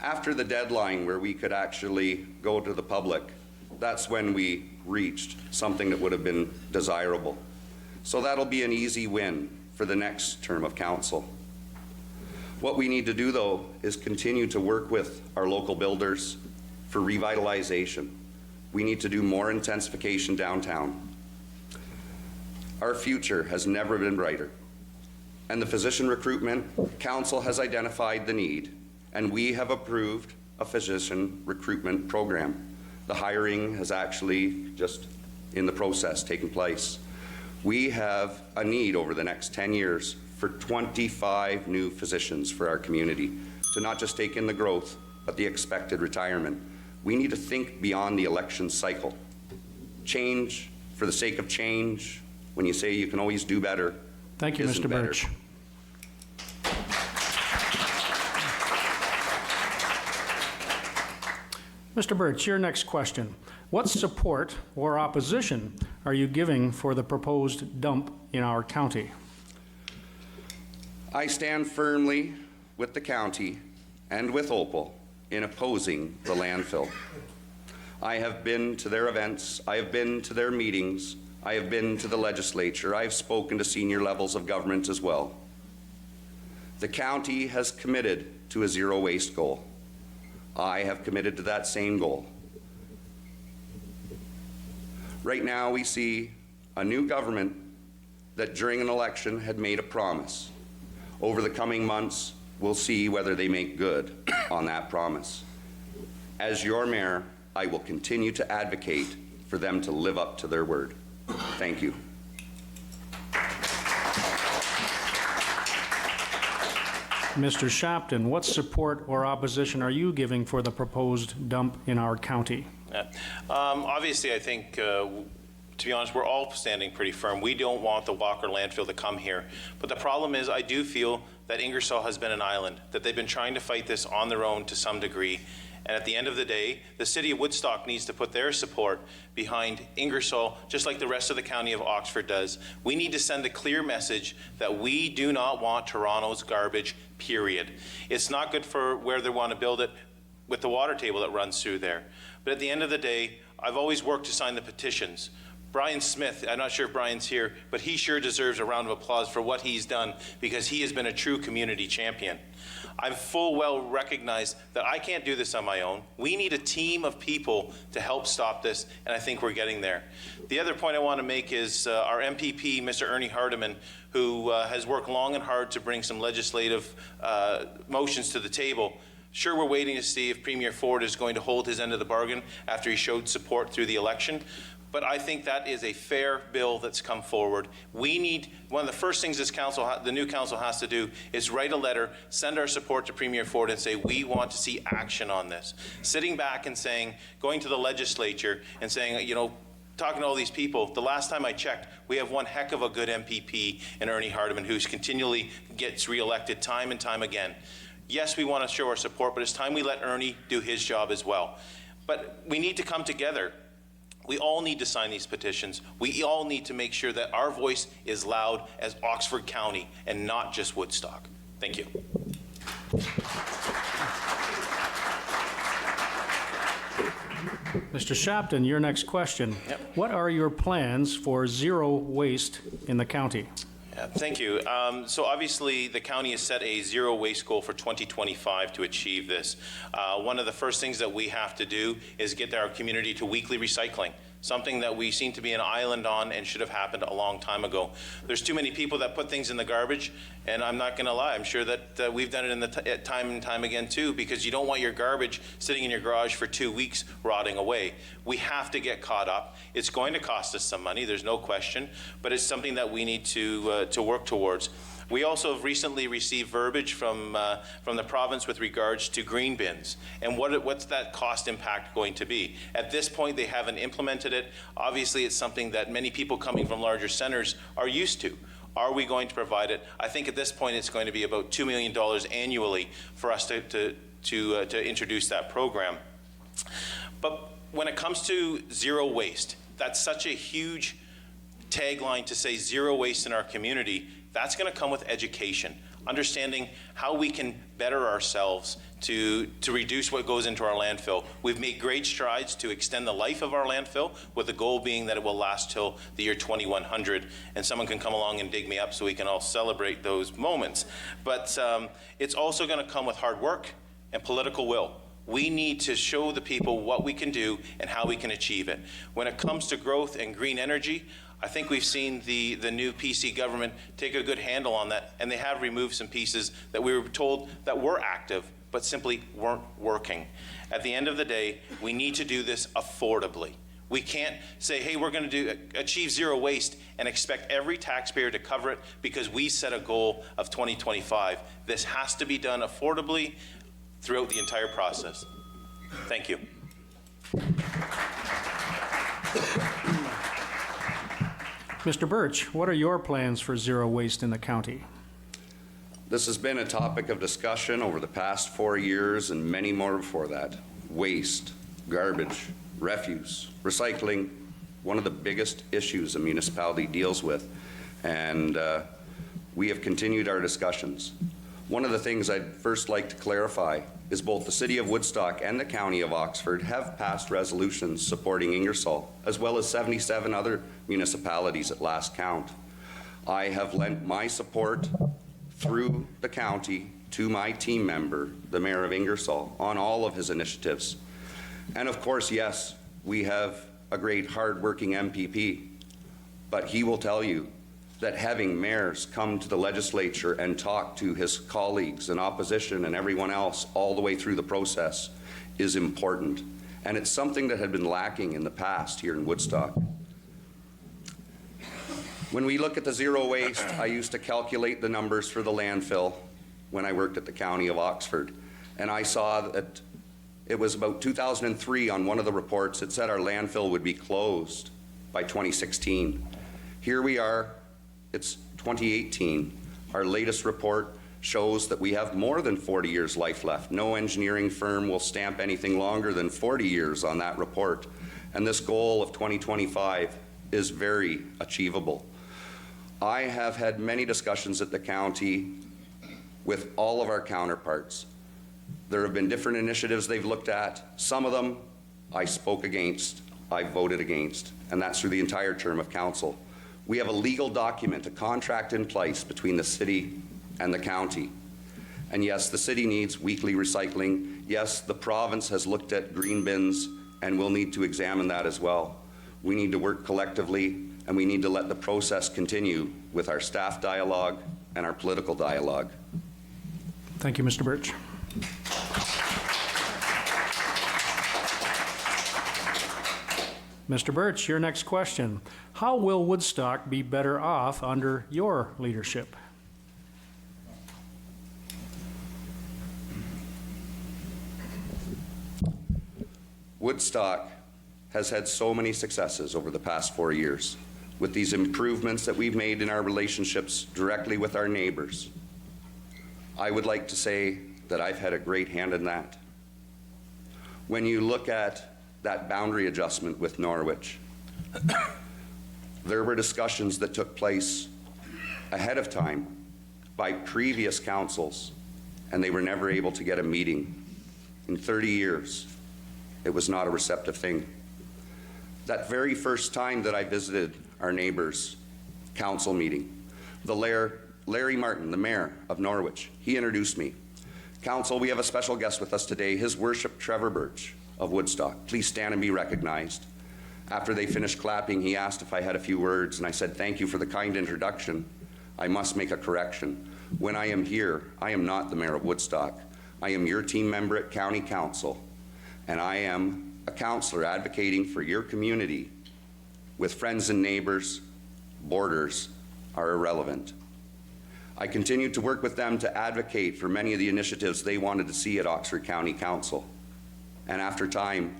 after the deadline where we could actually go to the public, that's when we reached something that would have been desirable. So that'll be an easy win for the next term of council. What we need to do, though, is continue to work with our local builders for revitalization. We need to do more intensification downtown. Our future has never been brighter. And the physician recruitment, council has identified the need, and we have approved a physician recruitment program. The hiring has actually just in the process taken place. We have a need over the next 10 years for 25 new physicians for our community to not just take in the growth, but the expected retirement. We need to think beyond the election cycle. Change for the sake of change, when you say you can always do better. Thank you, isn't Mr. better. Birch. Mr. Birch, your next question. What support or opposition are you giving for the proposed dump in our county? I stand firmly with the county and with Opal in opposing the landfill. I have been to their events, I have been to their meetings, I have been to the legislature, I have spoken to senior levels of government as well. The county has committed to a zero waste goal. I have committed to that same goal. Right now we see a new government that during an election had made a promise. Over the coming months, we'll see whether they make good on that promise. As your mayor, I will continue to advocate for them to live up to their word. Thank you. Mr. Shopton, what support or opposition are you giving for the proposed dump in our county? Yeah. Obviously, I think, to be honest, we're all standing pretty firm. We don't want the Walker landfill to come here. But the problem is, I do feel that Ingersoll has been an island, that they've been trying to fight this on their own to some degree. And at the end of the day, the city of Woodstock needs to put their support behind Ingersoll, just like the rest of the county of Oxford does. We need to send a clear message that we do not want Toronto's garbage, period. It's not good for where they want to build it with the water table that runs through there. But at the end of the day, I've always worked to sign the petitions. Brian Smith, I'm not sure if Brian's here, but he sure deserves a round of applause for what he's done because he has been a true community champion. I full well recognize that I can't do this on my own. We need a team of people to help stop this, and I think we're getting there. The other point I want to make is our MPP, Mr. Ernie Hardeman, who has worked long and hard to bring some legislative motions to the table. Sure, we're waiting to see if Premier Ford is going to hold his end of the bargain after he showed support through the election. But I think that is a fair bill that's come forward. We need, one of the first things this council, the new council has to do is write a letter, send our support to Premier Ford and say, we want to see action on this. Sitting back and saying, going to the legislature and saying, you know, talking to all these people, the last time I checked, we have one heck of a good MPP in Ernie Hardeman who's continually gets reelected time and time again. Yes, we want to show our support, but it's time we let Ernie do his job as well. But we need to come together. We all need to sign these petitions. We all need to make sure that our voice is loud as Oxford County and not just Woodstock. Thank you. Mr. Shopton, your next question. Yep. What are your plans for zero waste in the county? Thank you. So obviously the county has set a zero waste goal for 2025 to achieve this. One of the first things that we have to do is get our community to weekly recycling, something that we seem to be an island on and should have happened a long time ago. There's too many people that put things in the garbage, and I'm not going to lie, I'm sure that we've done it in the time and time again too, because you don't want your garbage sitting in your garage for 2 weeks rotting away. We have to get caught up. It's going to cost us some money, there's no question, but it's something that we need to work towards. We also have recently received verbiage from the province with regards to green bins and what's that cost impact going to be. At this point, they haven't implemented it. Obviously, it's something that many people coming from larger centers are used to. Are we going to provide it? I think at this point, it's going to be about $2 million annually for us to to introduce that program. But when it comes to zero waste, that's such a huge tagline to say zero waste in our community. That's going to come with education, understanding how we can better ourselves to reduce what goes into our landfill. We've made great strides to extend the life of our landfill, with the goal being that it will last till the year 2100, and someone can come along and dig me up so we can all celebrate those moments. But it's also going to come with hard work and political will. We need to show the people what we can do and how we can achieve it. When it comes to growth and green energy, I think we've seen the new PC government take a good handle on that, and they have removed some pieces that we were told that were active, but simply weren't working. At the end of the day, we need to do this affordably. We can't say, hey, we're going to achieve zero waste and expect every taxpayer to cover it because we set a goal of 2025. This has to be done affordably throughout the entire process. Thank you. Mr. Birch, what are your plans for zero waste in the county? This has been a topic of discussion over the past 4 years and many more before that. Waste, garbage, refuse, recycling, one of the biggest issues a municipality deals with. And we have continued our discussions. One of the things I'd first like to clarify is both the City of Woodstock and the County of Oxford have passed resolutions supporting Ingersoll, as well as 77 other municipalities at last count. I have lent my support through the county to my team member, the Mayor of Ingersoll, on all of his initiatives. And of course, yes, we have a great hard-working MPP, but he will tell you that having mayors come to the legislature and talk to his colleagues in opposition and everyone else all the way through the process is important. And it's something that had been lacking in the past here in Woodstock. When we look at the zero waste, I used to calculate the numbers for the landfill when I worked at the County of Oxford. And I saw that it was about 2003 on one of the reports, it said our landfill would be closed by 2016. Here we are. It's 2018. Our latest report shows that we have more than 40 years life left. No engineering firm will stamp anything longer than 40 years on that report. And this goal of 2025 is very achievable. I have had many discussions at the county with all of our counterparts. There have been different initiatives they've looked at. Some of them I spoke against, I voted against, and that's through the entire term of council. We have a legal document, a contract in place between the city and the county. And yes, the city needs weekly recycling. Yes, the province has looked at green bins and we'll need to examine that as well. We need to work collectively and we need to let the process continue with our staff dialogue and our political dialogue. Thank you, Mr. Birch. Mr. Birch, your next question. How will Woodstock be better off under your leadership? Woodstock has had so many successes over the past 4 years with these improvements that we've made in our relationships directly with our neighbors. I would like to say that I've had a great hand in that. When you look at that boundary adjustment with Norwich, there were discussions that took place ahead of time by previous councils, and they were never able to get a meeting. In 30 years, it was not a receptive thing. That very first time that I visited our neighbors' council meeting, Larry Martin, the mayor of Norwich, he introduced me. Council, we have a special guest with us today, His Worship Trevor Birch of Woodstock. Please stand and be recognized. After they finished clapping, he asked if I had a few words, and I said, thank you for the kind introduction. I must make a correction. When I am here, I am not the mayor of Woodstock. I am your team member at County Council, and I am a councillor advocating for your community. With friends and neighbors, borders are irrelevant. I continued to work with them to advocate for many of the initiatives they wanted to see at Oxford County Council. And after time,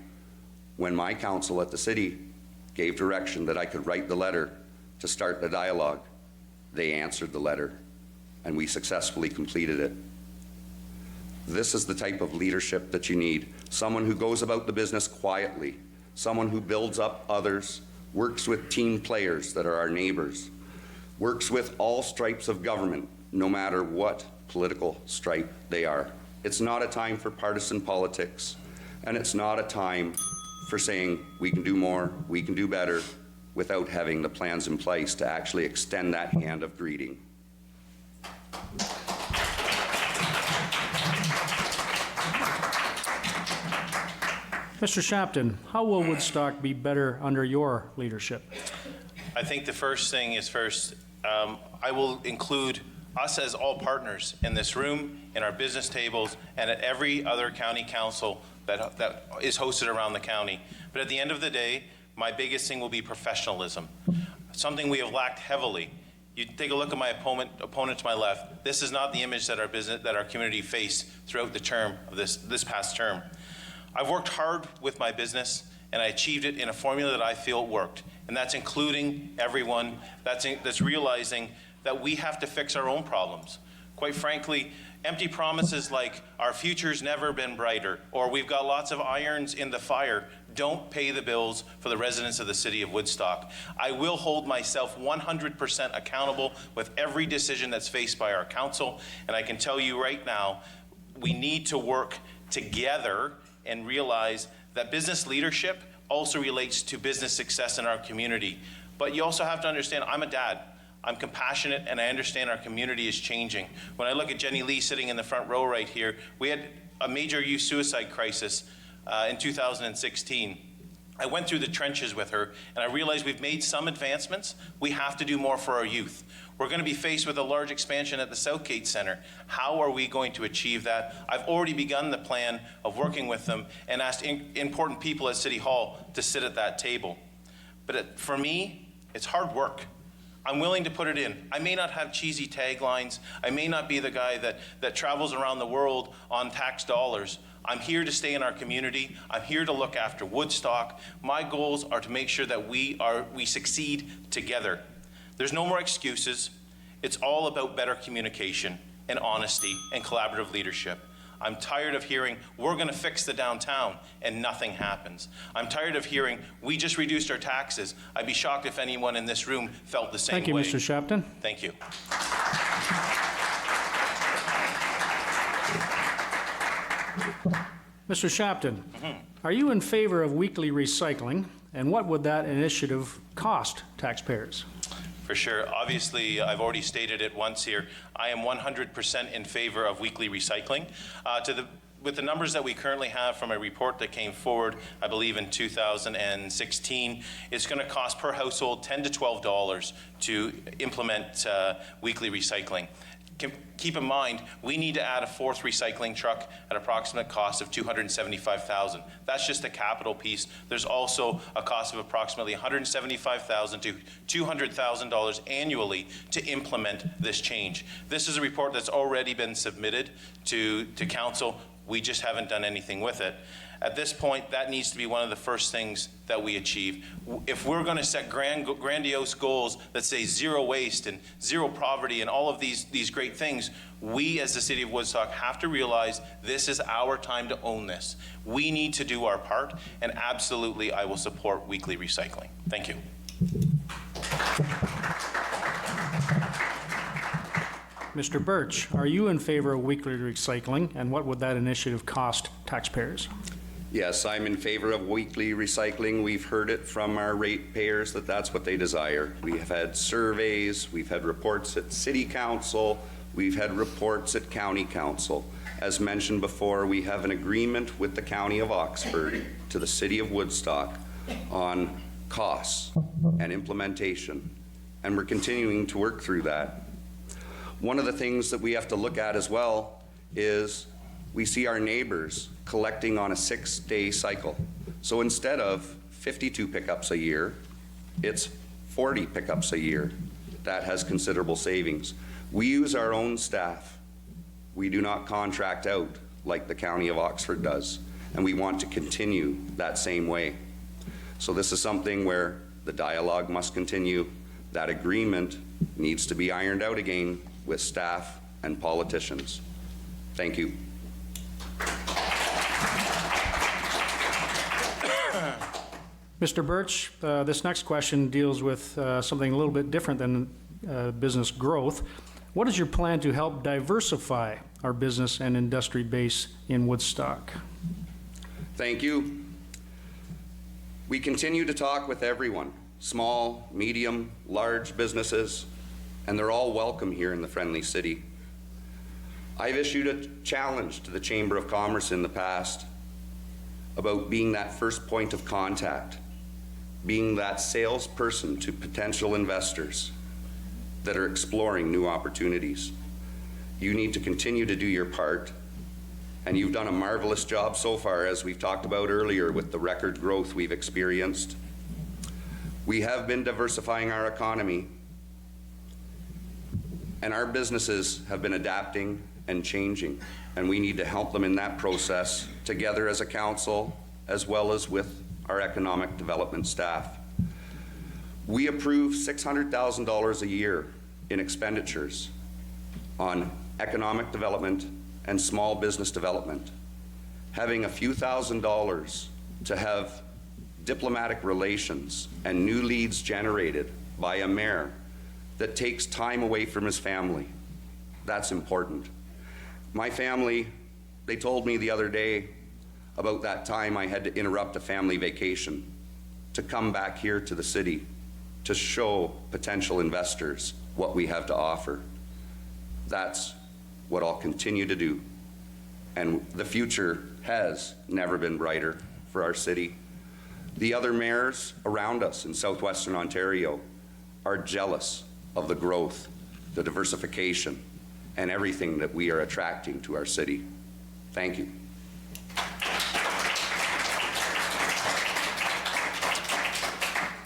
when my council at the city gave direction that I could write the letter to start the dialogue, they answered the letter, and we successfully completed it. This is the type of leadership that you need. Someone who goes about the business quietly, someone who builds up others, works with team players that are our neighbors, works with all stripes of government, no matter what political stripe they are. It's not a time for partisan politics, and it's not a time for saying we can do more, we can do better, without having the plans in place to actually extend that hand of greeting. Mr. Shapton, how will Woodstock be better under your leadership? I think the first thing is first, I will include us as all partners in this room, in our business tables, and at every other county council that is hosted around the county. But at the end of the day, my biggest thing will be professionalism, something we have lacked heavily. You take a look at my opponent to my left. This is not the image that our community faced throughout the term of this past term. I've worked hard with my business, and I achieved it in a formula that I feel worked, and that's including everyone. That's realizing that we have to fix our own problems. Quite frankly, empty promises like our future's never been brighter or we've got lots of irons in the fire don't pay the bills for the residents of the city of Woodstock. I will hold myself 100% accountable with every decision that's faced by our council, and I can tell you right now, we need to work together and realize that business leadership also relates to business success in our community. But you also have to understand, I'm a dad. I'm compassionate, and I understand our community is changing. When I look at Jenny Lee sitting in the front row right here, we had a major youth suicide crisis in 2016. I went through the trenches with her, and I realized we've made some advancements. We have to do more for our youth. We're going to be faced with a large expansion at the Southgate Centre. How are we going to achieve that? I've already begun the plan of working with them and asked important people at City Hall to sit at that table. But for me, it's hard work. I'm willing to put it in. I may not have cheesy taglines. I may not be the guy that travels around the world on tax dollars. I'm here to stay in our community. I'm here to look after Woodstock. My goals are to make sure that we succeed together. There's no more excuses. It's all about better communication and honesty and collaborative leadership. I'm tired of hearing, we're going to fix the downtown, and nothing happens. I'm tired of hearing, we just reduced our taxes. I'd be shocked if anyone in this room felt the same way. Thank you, Mr. Shapton. Thank you. Mr. Shapton, are you in favor of weekly recycling, and what would that initiative cost taxpayers? For sure. Obviously, I've already stated it once here. I am 100% in favor of weekly recycling. With the numbers that we currently have from a report that came forward, I believe in 2016, it's going to cost per household $10 to $12 to implement weekly recycling. Keep in mind, we need to add a fourth recycling truck at approximate cost of $275,000. That's just a capital piece. There's also a cost of approximately $175,000 to $200,000 annually to implement this change. This is a report that's already been submitted to council. We just haven't done anything with it. At this point, that needs to be one of the first things that we achieve. If we're going to set grandiose goals that say zero waste and zero poverty and all of these great things, we as the City of Woodstock have to realize this is our time to own this. We need to do our part, and absolutely I will support weekly recycling. Thank you. Mr. Birch, are you in favor of weekly recycling, and what would that initiative cost taxpayers? Yes, I'm in favor of weekly recycling. We've heard it from our ratepayers that that's what they desire. We have had surveys, we've had reports at City Council, we've had reports at County Council. As mentioned before, we have an agreement with the County of Oxford to the City of Woodstock on costs and implementation, and we're continuing to work through that. One of the things that we have to look at as well is we see our neighbors collecting on a 6-day cycle. So instead of 52 pickups a year, it's 40 pickups a year. That has considerable savings. We use our own staff. We do not contract out like the County of Oxford does, and we want to continue that same way. So this is something where the dialogue must continue. That agreement needs to be ironed out again with staff and politicians. Thank you. Mr. Birch, this next question deals with something a little bit different than business growth. What is your plan to help diversify our business and industry base in Woodstock? Thank you. We continue to talk with everyone, small, medium, large businesses, and they're all welcome here in the Friendly City. I've issued a challenge to the Chamber of Commerce in the past about being that first point of contact, being that salesperson to potential investors that are exploring new opportunities. You need to continue to do your part, and you've done a marvelous job so far, as we've talked about earlier with the record growth we've experienced. We have been diversifying our economy, and our businesses have been adapting and changing, and we need to help them in that process together as a council, as well as with our economic development staff. We approve $600,000 a year in expenditures on economic development and small business development. Having a few $1,000s to have diplomatic relations and new leads generated by a mayor that takes time away from his family, that's important. My family, they told me the other day about that time I had to interrupt a family vacation to come back here to the city to show potential investors what we have to offer. That's what I'll continue to do. And the future has never been brighter for our city. The other mayors around us in southwestern Ontario are jealous of the growth, the diversification, and everything that we are attracting to our city. Thank you.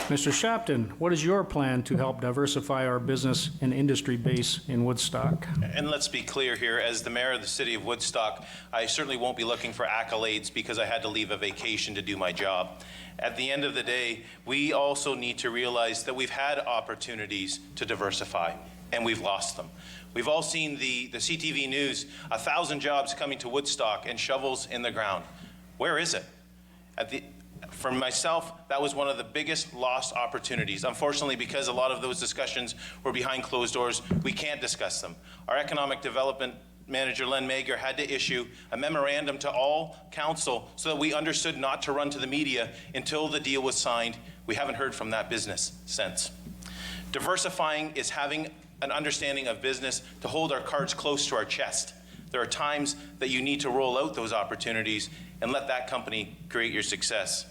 Mr. Shapton, what is your plan to help diversify our business and industry base in Woodstock? And let's be clear here, as the mayor of the city of Woodstock, I certainly won't be looking for accolades because I had to leave a vacation to do my job. At the end of the day, we also need to realize that we've had opportunities to diversify, and we've lost them. We've all seen the CTV news, 1,000 jobs coming to Woodstock and shovels in the ground. Where is it? For myself, that was one of the biggest lost opportunities. Unfortunately, because a lot of those discussions were behind closed doors, we can't discuss them. Our economic development manager, Len Mager, had to issue a memorandum to all council so that we understood not to run to the media until the deal was signed. We haven't heard from that business since. Diversifying is having an understanding of business to hold our cards close to our chest. There are times that you need to roll out those opportunities and let that company create your success.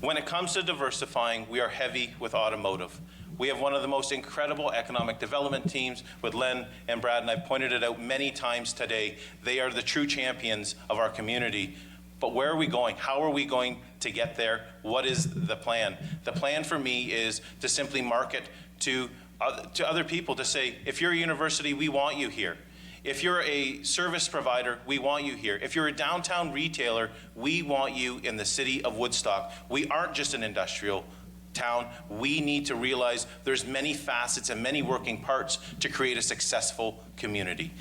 When it comes to diversifying, we are heavy with automotive. We have one of the most incredible economic development teams with Len and Brad, and I've pointed it out many times today. They are the true champions of our community. But where are we going? How are we going to get there? What is the plan? The plan for me is to simply market to other people, to say, if you're a university, we want you here. If you're a service provider, we want you here. If you're a downtown retailer, we want you in the city of Woodstock. We aren't just an industrial town. We need to realize there's many facets and many working parts to create a successful community.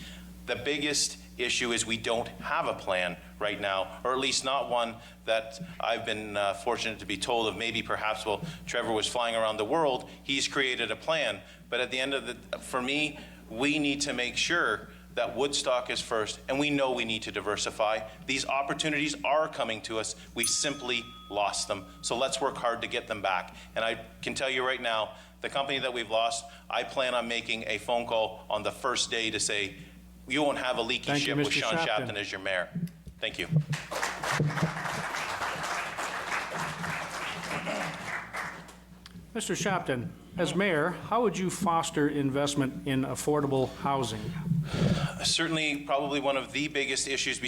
The biggest issue is we don't have a plan right now, or at least not one that I've been fortunate to be told of. Maybe perhaps while Trevor was flying around the world, he's created a plan. But at the end of for me, we need to make sure that Woodstock is first, and we know we need to diversify. These opportunities are coming to us. We simply lost them. So let's work hard to get them back. And I can tell you right now, the company that we've lost, I plan on making a phone call on the first day to say, you won't have a leaky ship with Sean Shapton as your mayor. Thank you. Mr. Shapton, as mayor, how would you foster investment in affordable housing? Certainly, probably one of the biggest issues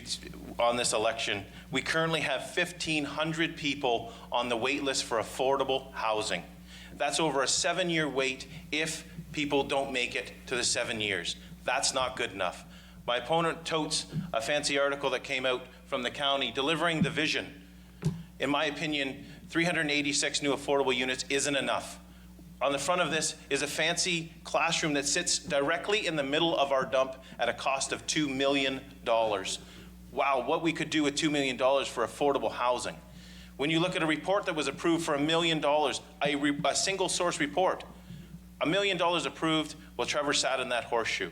on this election. We currently have 1,500 people on the wait list for affordable housing. That's over a 7-year wait if people don't make it to the 7 years. That's not good enough. My opponent totes a fancy article that came out from the county delivering the vision. In my opinion, 386 new affordable units isn't enough. On the front of this is a fancy classroom that sits directly in the middle of our dump at a cost of $2 million. Wow, what we could do with $2 million for affordable housing. When you look at a report that was approved for $1 million, a single source report, $1 million approved, well, Trevor sat in that horseshoe.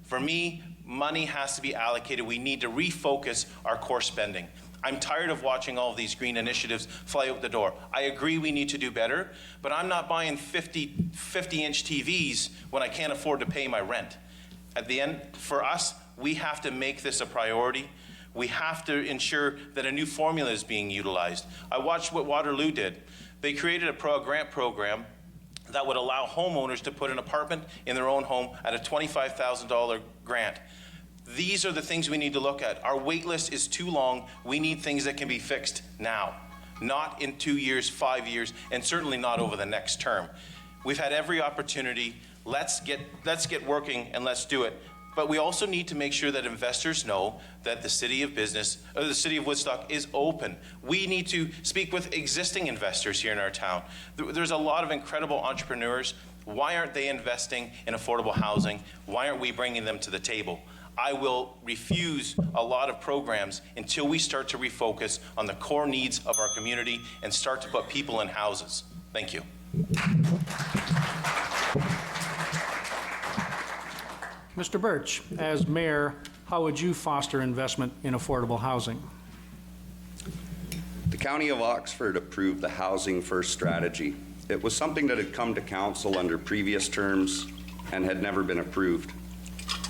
For me, money has to be allocated. We need to refocus our core spending. I'm tired of watching all of these green initiatives fly out the door. I agree we need to do better, but I'm not buying 50-inch TVs when I can't afford to pay my rent. At the end, for us, we have to make this a priority. We have to ensure that a new formula is being utilized. I watched what Waterloo did. They created a grant program that would allow homeowners to put an apartment in their own home at a $25,000 grant. These are the things we need to look at. Our wait list is too long. We need things that can be fixed now, not in 2 years, 5 years, and certainly not over the next term. We've had every opportunity. Let's get working and let's do it. But we also need to make sure that investors know that the city of Woodstock is open. We need to speak with existing investors here in our town. There's a lot of incredible entrepreneurs. Why aren't they investing in affordable housing? Why aren't we bringing them to the table? I will refuse a lot of programs until we start to refocus on the core needs of our community and start to put people in houses. Thank you. Mr. Birch, as mayor, how would you foster investment in affordable housing? The County of Oxford approved the Housing First strategy. It was something that had come to council under previous terms and had never been approved.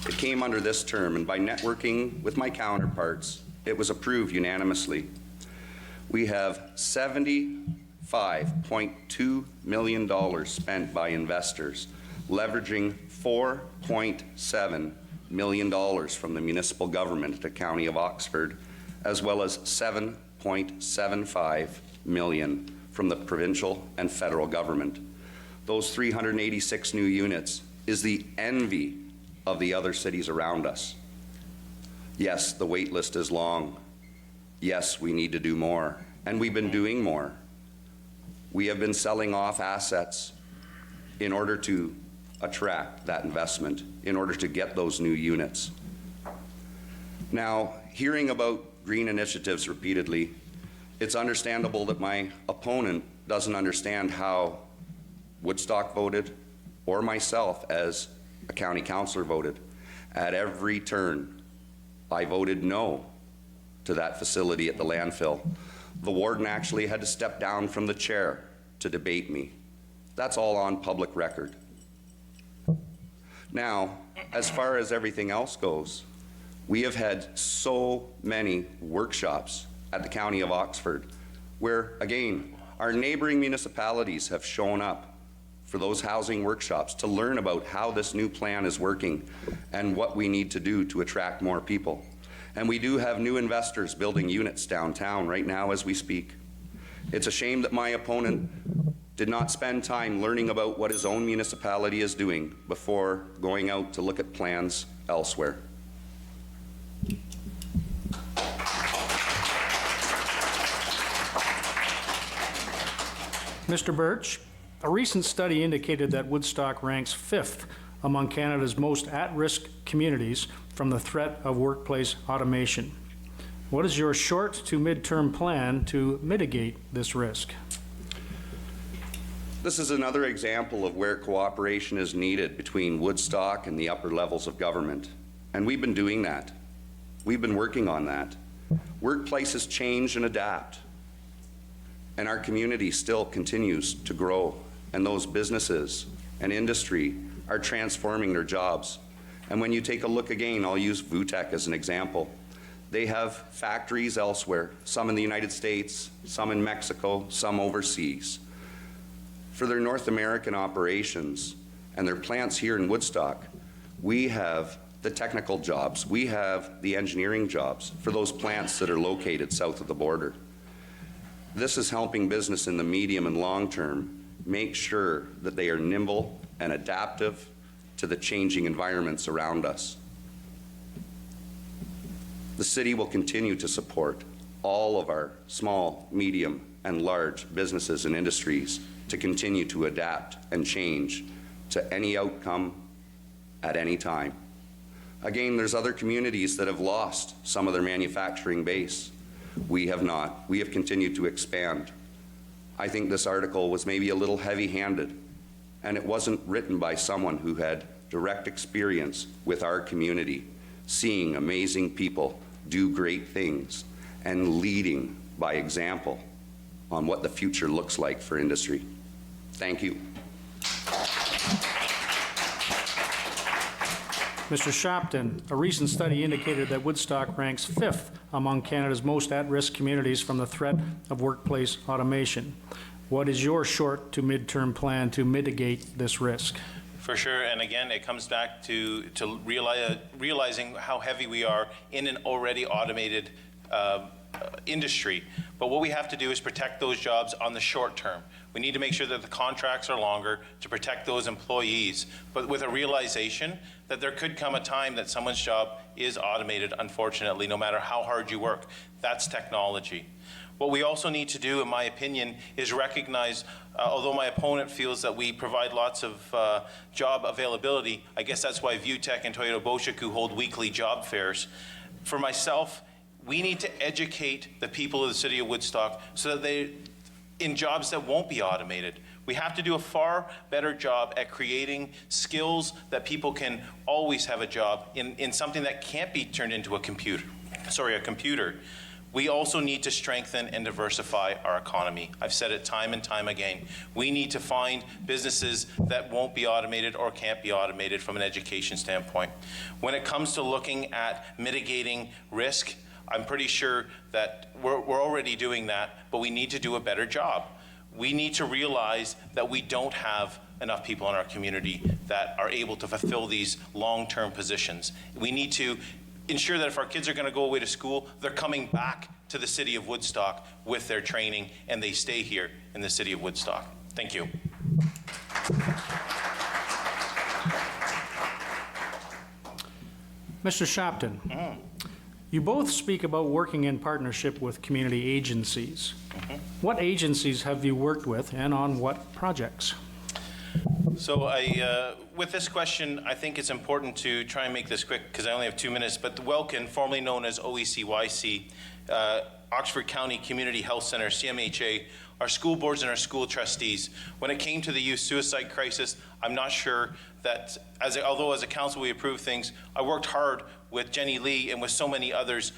It came under this term, and by networking with my counterparts, it was approved unanimously. We have $75.2 million spent by investors, leveraging $4.7 million from the municipal government, the County of Oxford, as well as $7.75 million from the provincial and federal government. Those 386 new units is the envy of the other cities around us. Yes, the wait list is long. Yes, we need to do more, and we've been doing more. We have been selling off assets in order to attract that investment, in order to get those new units. Now, hearing about green initiatives repeatedly, it's understandable that my opponent doesn't understand how Woodstock voted or myself as a county councillor voted. At every turn, I voted no to that facility at the landfill. The warden actually had to step down from the chair to debate me. That's all on public record. Now, as far as everything else goes, we have had so many workshops at the County of Oxford where, again, our neighboring municipalities have shown up for those housing workshops to learn about how this new plan is working and what we need to do to attract more people. And we do have new investors building units downtown right now as we speak. It's a shame that my opponent did not spend time learning about what his own municipality is doing before going out to look at plans elsewhere. Mr. Birch, a recent study indicated that Woodstock ranks 5th among Canada's most at-risk communities from the threat of workplace automation. What is your short to mid-term plan to mitigate this risk? This is another example of where cooperation is needed between Woodstock and the upper levels of government. And we've been doing that. We've been working on that. Workplaces change and adapt. And our community still continues to grow. And those businesses and industry are transforming their jobs. And when you take a look again, I'll use VUTEC as an example. They have factories elsewhere, some in the United States, some in Mexico, some overseas. For their North American operations and their plants here in Woodstock, we have the technical jobs, we have the engineering jobs for those plants that are located south of the border. This is helping business in the medium and long term make sure that they are nimble and adaptive to the changing environments around us. The city will continue to support all of our small, medium, and large businesses and industries to continue to adapt and change to any outcome at any time. Again, there's other communities that have lost some of their manufacturing base. We have not. We have continued to expand. I think this article was maybe a little heavy-handed, and it wasn't written by someone who had direct experience with our community, seeing amazing people do great things and leading by example on what the future looks like for industry. Thank you. Mr. Shopton, a recent study indicated that Woodstock ranks 5th among Canada's most at-risk communities from the threat of workplace automation. What is your short to midterm plan to mitigate this risk? For sure, and again, it comes back to realizing how heavy we are in an already automated industry. But what we have to do is protect those jobs on the short term. We need to make sure that the contracts are longer to protect those employees, but with a realization that there could come a time that someone's job is automated, unfortunately, no matter how hard you work. That's technology. What we also need to do, in my opinion, is recognize, although my opponent feels that we provide lots of job availability, I guess that's why ViewTech and Toyota Boshiku hold weekly job fairs. For myself, we need to educate the people of the city of Woodstock so that they, in jobs that won't be automated. We have to do a far better job at creating skills that people can always have a job in something that can't be turned into a computer. We also need to strengthen and diversify our economy. I've said it time and time again. We need to find businesses that won't be automated or can't be automated from an education standpoint. When it comes to looking at mitigating risk, I'm pretty sure that we're already doing that, but we need to do a better job. We need to realize that we don't have enough people in our community that are able to fulfill these long-term positions. We need to ensure that if our kids are going to go away to school, they're coming back to the city of Woodstock with their training and they stay here in the city of Woodstock. Thank you. Mr. Shopton, you both speak about working in partnership with community agencies. What agencies have you worked with and on what projects? So with this question, I think it's important to try and make this quick because I only have 2 minutes, but the Welkin, formerly known as OECYC, Oxford County Community Health Center, CMHA, our school boards and our school trustees. When it came to the youth suicide crisis, I'm not sure that, although as a council we approved things, I worked hard with Jenny Lee and with so many others,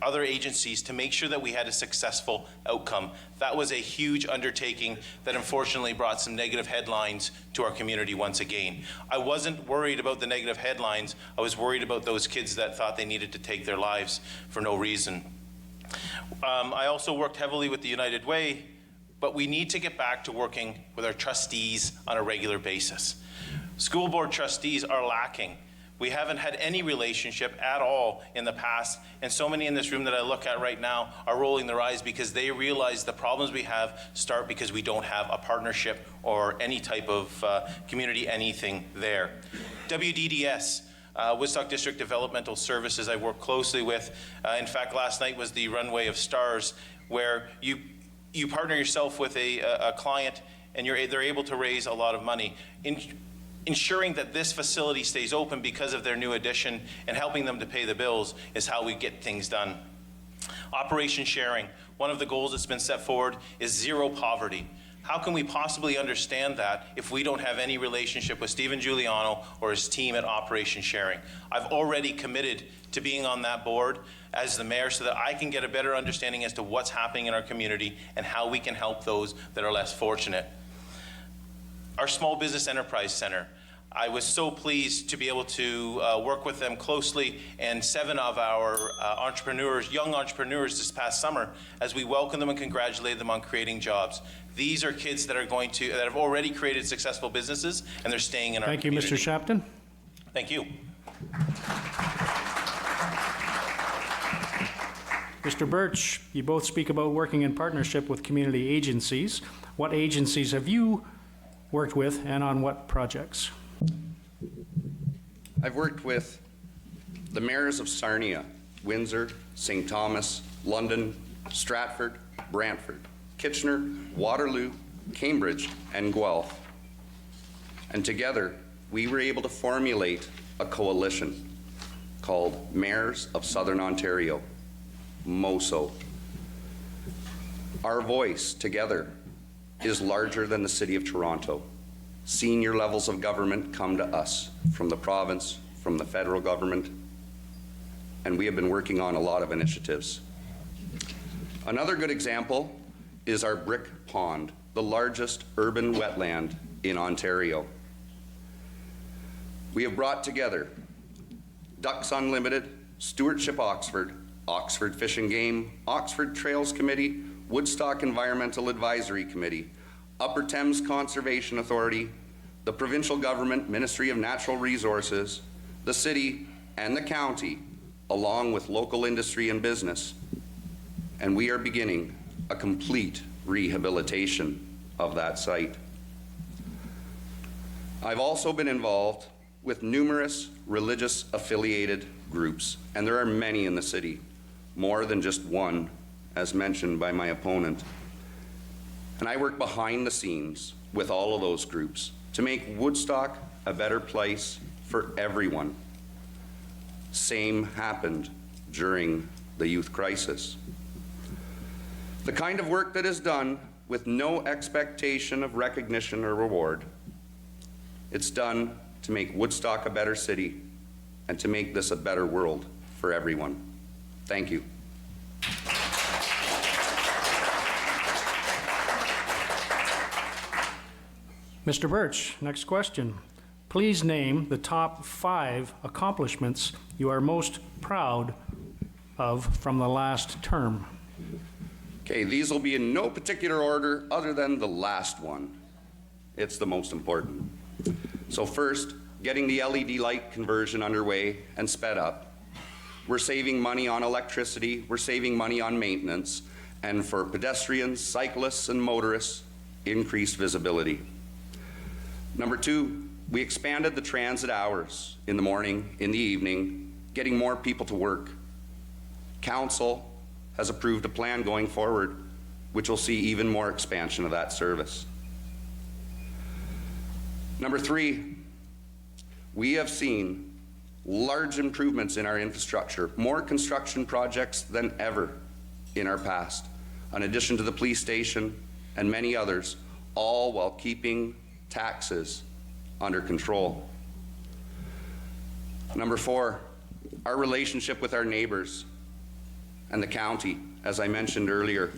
other agencies, to make sure that we had a successful outcome. That was a huge undertaking that unfortunately brought some negative headlines to our community once again. I wasn't worried about the negative headlines. I was worried about those kids that thought they needed to take their lives for no reason. I also worked heavily with the United Way, but we need to get back to working with our trustees on a regular basis. School board trustees are lacking. We haven't had any relationship at all in the past, and so many in this room that I look at right now are rolling their eyes because they realize the problems we have start because we don't have a partnership or any type of community anything there. WDDS, Woodstock District Developmental Services, I work closely with. In fact, last night was the Runway of Stars, where you partner yourself with a client and they're able to raise a lot of money. Ensuring that this facility stays open because of their new addition and helping them to pay the bills is how we get things done. Operation Sharing, one of the goals that's been set forward is zero poverty. How can we possibly understand that if we don't have any relationship with Stephen Giuliano or his team at Operation Sharing? I've already committed to being on that board as the mayor so that I can get a better understanding as to what's happening in our community and how we can help those that are less fortunate. Our Small Business Enterprise Center, I was so pleased to be able to work with them closely, and 7 of our young entrepreneurs this past summer, as we welcome them and congratulate them on creating jobs. These are kids that have already created successful businesses, and they're staying in our community. Thank you, Mr. Shopton. Thank you. Mr. Birch, you both speak about working in partnership with community agencies. What agencies have you worked with and on what projects? I've worked with the mayors of Sarnia, Windsor, St. Thomas, London, Stratford, Brantford, Kitchener, Waterloo, Cambridge, and Guelph. And together, we were able to formulate a coalition called Mayors of Southern Ontario, MOSO. Our voice together is larger than the City of Toronto. Senior levels of government come to us from the province, from the federal government, and we have been working on a lot of initiatives. Another good example is our Brick Pond, the largest urban wetland in Ontario. We have brought together Ducks Unlimited, Stewardship Oxford, Oxford Fish and Game, Oxford Trails Committee, Woodstock Environmental Advisory Committee, Upper Thames Conservation Authority, the provincial government, Ministry of Natural Resources, the city, and the county, along with local industry and business. And we are beginning a complete rehabilitation of that site. I've also been involved with numerous religious affiliated groups, and there are many in the city, more than just one, as mentioned by my opponent. And I work behind the scenes with all of those groups to make Woodstock a better place for everyone. Same happened during the youth crisis. The kind of work that is done with no expectation of recognition or reward, it's done to make Woodstock a better city and to make this a better world for everyone. Thank you. Mr. Birch, next question. Please name the top 5 accomplishments you are most proud of from the last term. Okay, these will be in no particular order other than the last one. It's the most important. So first, getting the LED light conversion underway and sped up. We're saving money on electricity, we're saving money on maintenance, and for pedestrians, cyclists, and motorists, increased visibility. Number 2, we expanded the transit hours in the morning, in the evening, getting more people to work. Council has approved a plan going forward, which will see even more expansion of that service. Number 3, we have seen large improvements in our infrastructure, more construction projects than ever in our past, in addition to the police station and many others, all while keeping taxes under control. Number 4, our relationship with our neighbors and the county, as I mentioned earlier,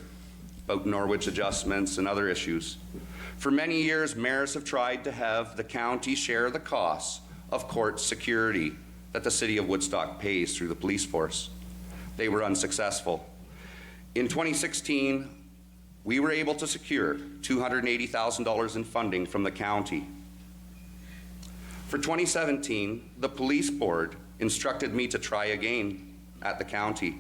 about Norwich adjustments and other issues. For many years, mayors have tried to have the county share the costs of court security that the city of Woodstock pays through the police force. They were unsuccessful. In 2016, we were able to secure $280,000 in funding from the county. For 2017, the police board instructed me to try again at the county.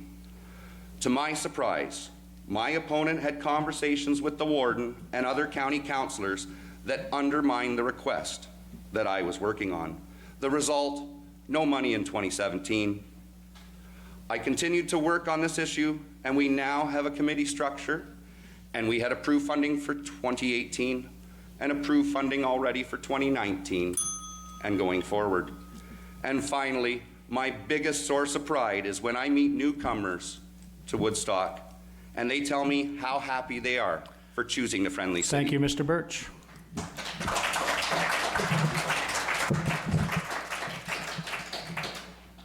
To my surprise, my opponent had conversations with the warden and other county councillors that undermined the request that I was working on. The result, no money in 2017. I continued to work on this issue, and we now have a committee structure, and we had approved funding for 2018 and approved funding already for 2019 and going forward. And finally, my biggest source of pride is when I meet newcomers to Woodstock and they tell me how happy they are for choosing the friendly city. Thank you, Mr. Birch.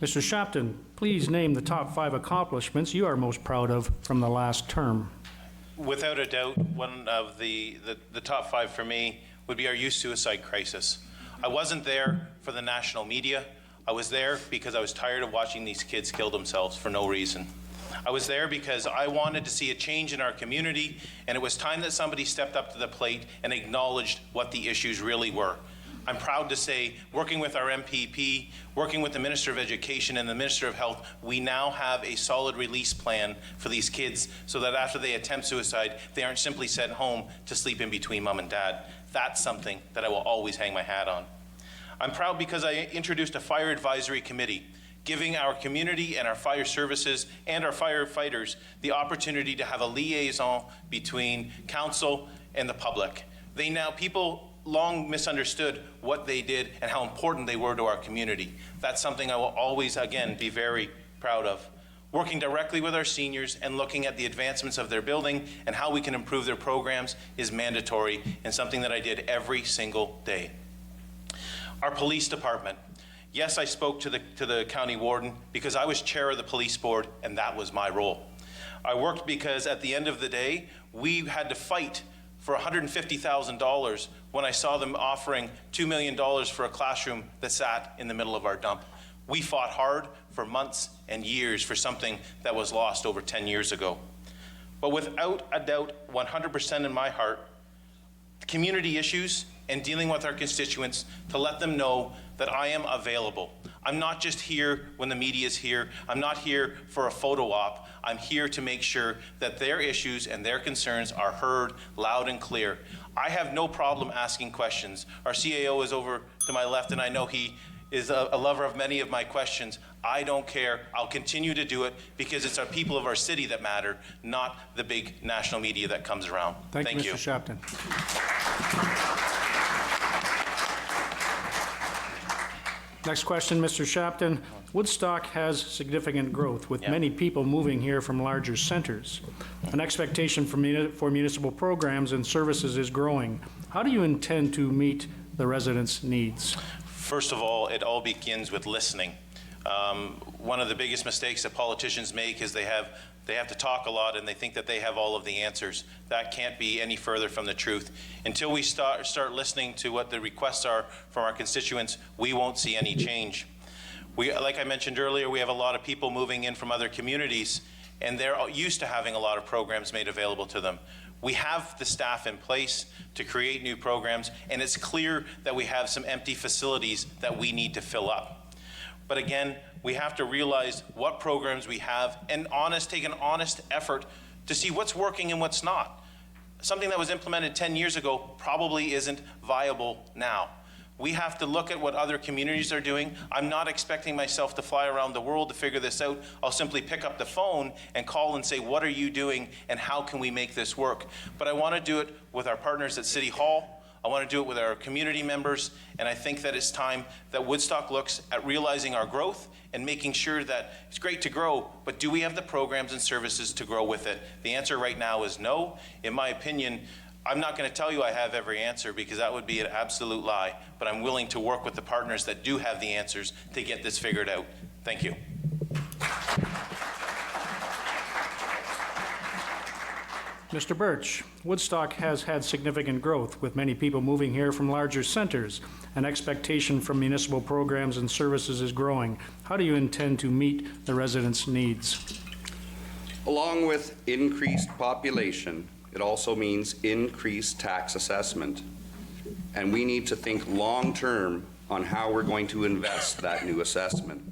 Mr. Shapton, please name the top 5 accomplishments you are most proud of from the last term. Without a doubt, one of the top 5 for me would be our youth suicide crisis. I wasn't there for the national media. I was there because I was tired of watching these kids kill themselves for no reason. I was there because I wanted to see a change in our community, and it was time that somebody stepped up to the plate and acknowledged what the issues really were. I'm proud to say, working with our MPP, working with the Minister of Education and the Minister of Health, we now have a solid release plan for these kids so that after they attempt suicide, they aren't simply sent home to sleep in between mom and dad. That's something that I will always hang my hat on. I'm proud because I introduced a fire advisory committee, giving our community and our fire services and our firefighters the opportunity to have a liaison between council and the public. People long misunderstood what they did and how important they were to our community. That's something I will always, again, be very proud of. Working directly with our seniors and looking at the advancements of their building and how we can improve their programs is mandatory and something that I did every single day. Our police department. Yes, I spoke to the county warden because I was chair of the police board and that was my role. I worked because at the end of the day, we had to fight for $150,000 when I saw them offering $2 million for a classroom that sat in the middle of our dump. We fought hard for months and years for something that was lost over 10 years ago. But without a doubt, 100% in my heart, community issues and dealing with our constituents to let them know that I am available. I'm not just here when the media is here. I'm not here for a photo op. I'm here to make sure that their issues and their concerns are heard loud and clear. I have no problem asking questions. Our CAO is over to my left, and I know he is a lover of many of my questions. I don't care. I'll continue to do it because it's our people of our city that matter, not the big national media that comes around. Thank you, Mr. Shapton. Next question, Mr. Shapton. Woodstock has significant growth with many people moving here from larger centers. An expectation for municipal programs and services is growing. How do you intend to meet the residents' needs? First of all, it all begins with listening. One of the biggest mistakes that politicians make is they have to talk a lot and they think that they have all of the answers. That can't be any further from the truth. Until we start listening to what the requests are from our constituents, we won't see any change. Like I mentioned earlier, we have a lot of people moving in from other communities, and they're used to having a lot of programs made available to them. We have the staff in place to create new programs, and it's clear that we have some empty facilities that we need to fill up. But again, we have to realize what programs we have and take an honest effort to see what's working and what's not. Something that was implemented 10 years ago probably isn't viable now. We have to look at what other communities are doing. I'm not expecting myself to fly around the world to figure this out. I'll simply pick up the phone and call and say, what are you doing and how can we make this work? But I want to do it with our partners at City Hall. I want to do it with our community members, and I think that it's time that Woodstock looks at realizing our growth and making sure that it's great to grow, but do we have the programs and services to grow with it? The answer right now is no. In my opinion, I'm not going to tell you I have every answer because that would be an absolute lie, but I'm willing to work with the partners that do have the answers to get this figured out. Thank you. Mr. Birch, Woodstock has had significant growth with many people moving here from larger centers. An expectation from municipal programs and services is growing. How do you intend to meet the residents' needs? Along with increased population, it also means increased tax assessment. And we need to think long-term on how we're going to invest that new assessment.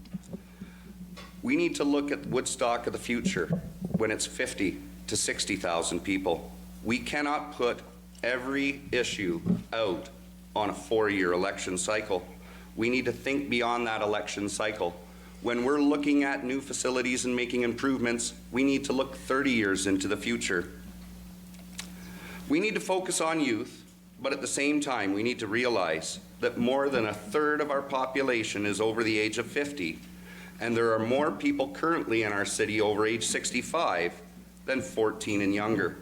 We need to look at Woodstock of the future when it's 50 to 60,000 people. We cannot put every issue out on a 4-year election cycle. We need to think beyond that election cycle. When we're looking at new facilities and making improvements, we need to look 30 years into the future. We need to focus on youth, but at the same time, we need to realize that more than a third of our population is over the age of 50, and there are more people currently in our city over age 65 than 14 and younger.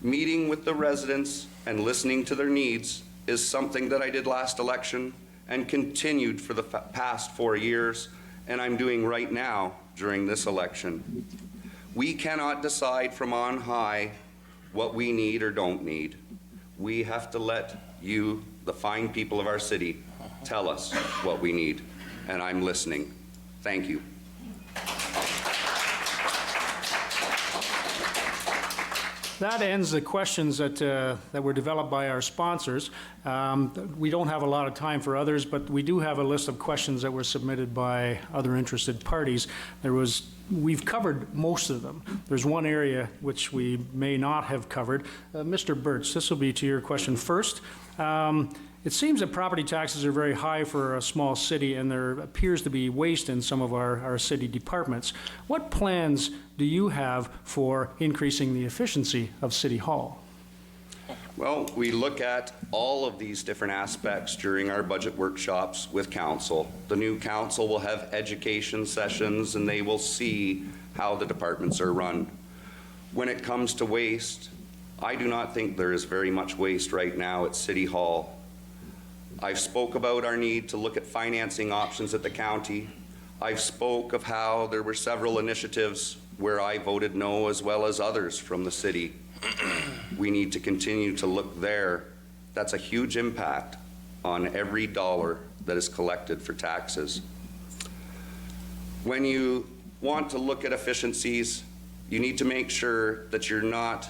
Meeting with the residents and listening to their needs is something that I did last election and continued for the past 4 years, and I'm doing right now during this election. We cannot decide from on high what we need or don't need. We have to let you, the fine people of our city, tell us what we need, and I'm listening. Thank you. That ends the questions that were developed by our sponsors. We don't have a lot of time for others, but we do have a list of questions that were submitted by other interested parties. We've covered most of them. There's one area which we may not have covered. Mr. Birch, this will be to your question first. It seems that property taxes are very high for a small city, and there appears to be waste in some of our city departments. What plans do you have for increasing the efficiency of City Hall? Well, we look at all of these different aspects during our budget workshops with council. The new council will have education sessions and they will see how the departments are run. When it comes to waste, I do not think there is very much waste right now at City Hall. I've spoke about our need to look at financing options at the county. I've spoke of how there were several initiatives where I voted no, as well as others from the city. We need to continue to look there. That's a huge impact on every dollar that is collected for taxes. When you want to look at efficiencies, you need to make sure that you're not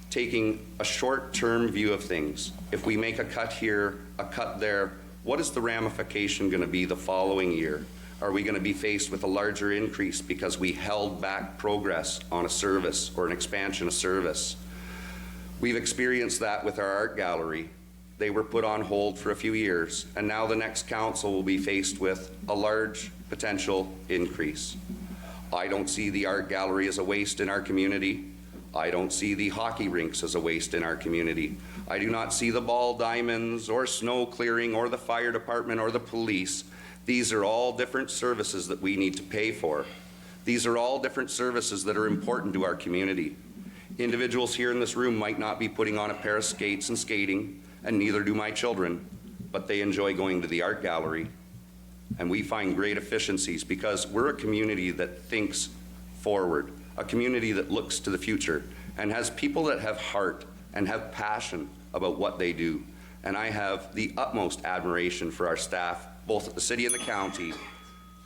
taking a short-term view of things. If we make a cut here, a cut there, what is the ramification going to be the following year? Are we going to be faced with a larger increase because we held back progress on a service or an expansion of service? We've experienced that with our art gallery. They were put on hold for a few years, and now the next council will be faced with a large potential increase. I don't see the art gallery as a waste in our community. I don't see the hockey rinks as a waste in our community. I do not see the ball diamonds or snow clearing or the fire department or the police. These are all different services that we need to pay for. These are all different services that are important to our community. Individuals here in this room might not be putting on a pair of skates and skating, and neither do my children, but they enjoy going to the art gallery. And we find great efficiencies because we're a community that thinks forward, a community that looks to the future and has people that have heart and have passion about what they do. And I have the utmost admiration for our staff, both at the city and the county.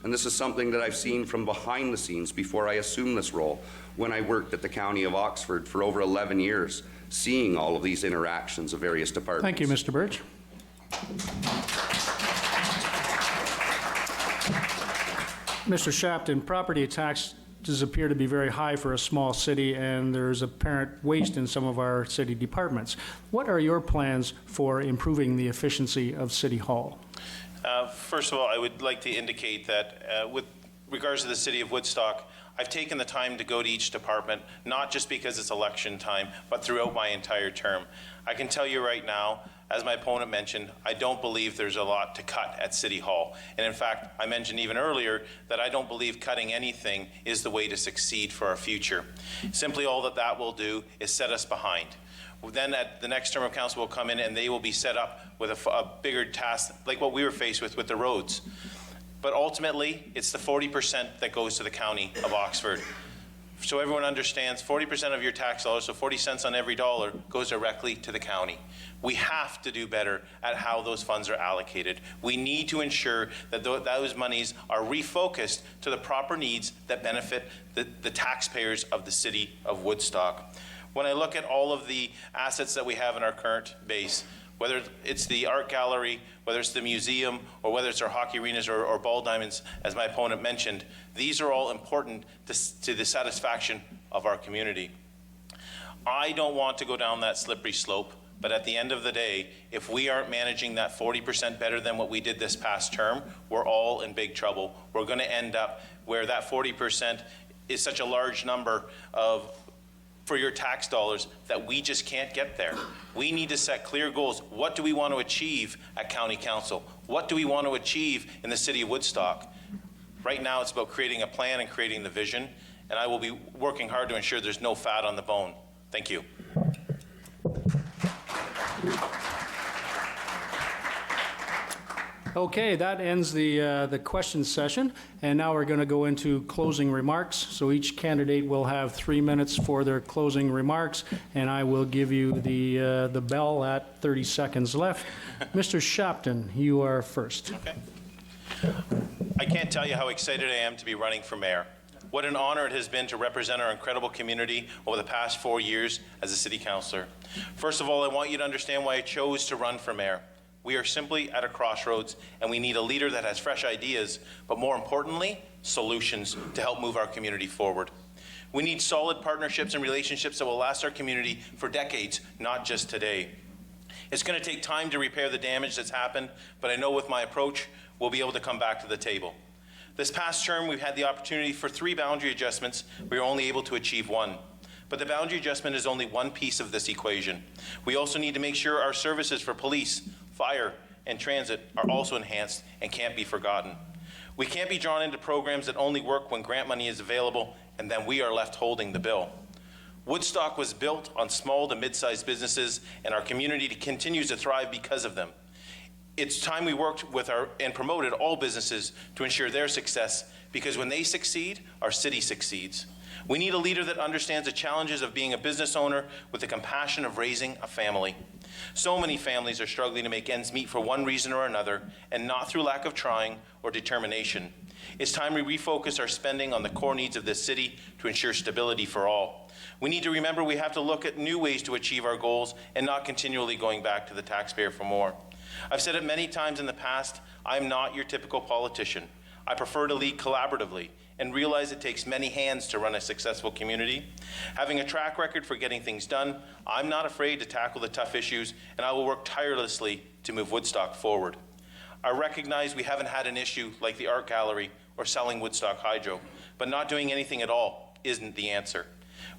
And this is something that I've seen from behind the scenes before I assumed this role, when I worked at the County of Oxford for over 11 years, seeing all of these interactions of various departments. Thank you, Mr. Birch. Mr. Shapton, property taxes appear to be very high for a small city, and there's apparent waste in some of our city departments. What are your plans for improving the efficiency of City Hall? First of all, I would like to indicate that with regards to the city of Woodstock, I've taken the time to go to each department, not just because it's election time, but throughout my entire term. I can tell you right now, as my opponent mentioned, I don't believe there's a lot to cut at City Hall. And in fact, I mentioned even earlier that I don't believe cutting anything is the way to succeed for our future. Simply all that that will do is set us behind. Then at the next term of council will come in and they will be set up with a bigger task like what we were faced with the roads. But ultimately, it's the 40% that goes to the County of Oxford. So everyone understands 40% of your tax dollars, so 40 cents on every dollar, goes directly to the county. We have to do better at how those funds are allocated. We need to ensure that those monies are refocused to the proper needs that benefit the taxpayers of the city of Woodstock. When I look at all of the assets that we have in our current base, whether it's the art gallery, whether it's the museum, or whether it's our hockey arenas or ball diamonds, as my opponent mentioned, these are all important to the satisfaction of our community. I don't want to go down that slippery slope, but at the end of the day, if we aren't managing that 40% better than what we did this past term, we're all in big trouble. We're going to end up where that 40% is such a large number for your tax dollars that we just can't get there. We need to set clear goals. What do we want to achieve at County Council? What do we want to achieve in the city of Woodstock? Right now it's about creating a plan and creating the vision, and I will be working hard to ensure there's no fat on the bone. Thank you. Okay, that ends the question session, and now we're going to go into closing remarks. So each candidate will have 3 minutes for their closing remarks, and I will give you the bell at 30 seconds left. Mr. Shapton, you are first. Okay. I can't tell you how excited I am to be running for mayor. What an honor it has been to represent our incredible community over the past 4 years as a city councillor. First of all, I want you to understand why I chose to run for mayor. We are simply at a crossroads, and we need a leader that has fresh ideas, but more importantly, solutions to help move our community forward. We need solid partnerships and relationships that will last our community for decades, not just today. It's going to take time to repair the damage that's happened, but I know with my approach, we'll be able to come back to the table. This past term, we've had the opportunity for 3 boundary adjustments. We were only able to achieve 1. But the boundary adjustment is only one piece of this equation. We also need to make sure our services for police, fire, and transit are also enhanced and can't be forgotten. We can't be drawn into programs that only work when grant money is available and then we are left holding the bill. Woodstock was built on small to mid-sized businesses, and our community continues to thrive because of them. It's time we worked with and promoted all businesses to ensure their success, because when they succeed, our city succeeds. We need a leader that understands the challenges of being a business owner with the compassion of raising a family. So many families are struggling to make ends meet for one reason or another, and not through lack of trying or determination. It's time we refocus our spending on the core needs of this city to ensure stability for all. We need to remember we have to look at new ways to achieve our goals and not continually going back to the taxpayer for more. I've said it many times in the past, I'm not your typical politician. I prefer to lead collaboratively and realize it takes many hands to run a successful community. Having a track record for getting things done, I'm not afraid to tackle the tough issues, and I will work tirelessly to move Woodstock forward. I recognize we haven't had an issue like the art gallery or selling Woodstock Hydro, but not doing anything at all isn't the answer.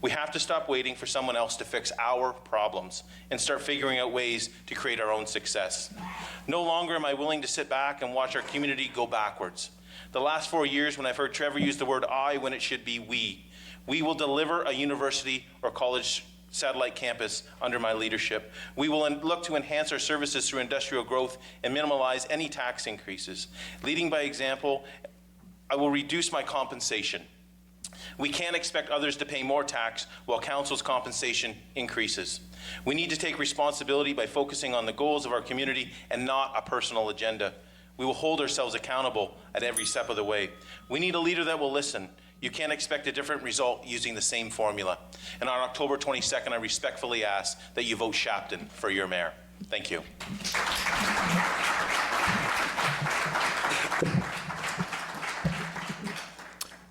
We have to stop waiting for someone else to fix our problems and start figuring out ways to create our own success. No longer am I willing to sit back and watch our community go backwards. The last 4 years, when I've heard Trevor use the word I when it should be we will deliver a university or college satellite campus under my leadership. We will look to enhance our services through industrial growth and minimize any tax increases. Leading by example, I will reduce my compensation. We can't expect others to pay more tax while council's compensation increases. We need to take responsibility by focusing on the goals of our community and not a personal agenda. We will hold ourselves accountable at every step of the way. We need a leader that will listen. You can't expect a different result using the same formula. And on October 22nd, I respectfully ask that you vote Shapton for your mayor. Thank you.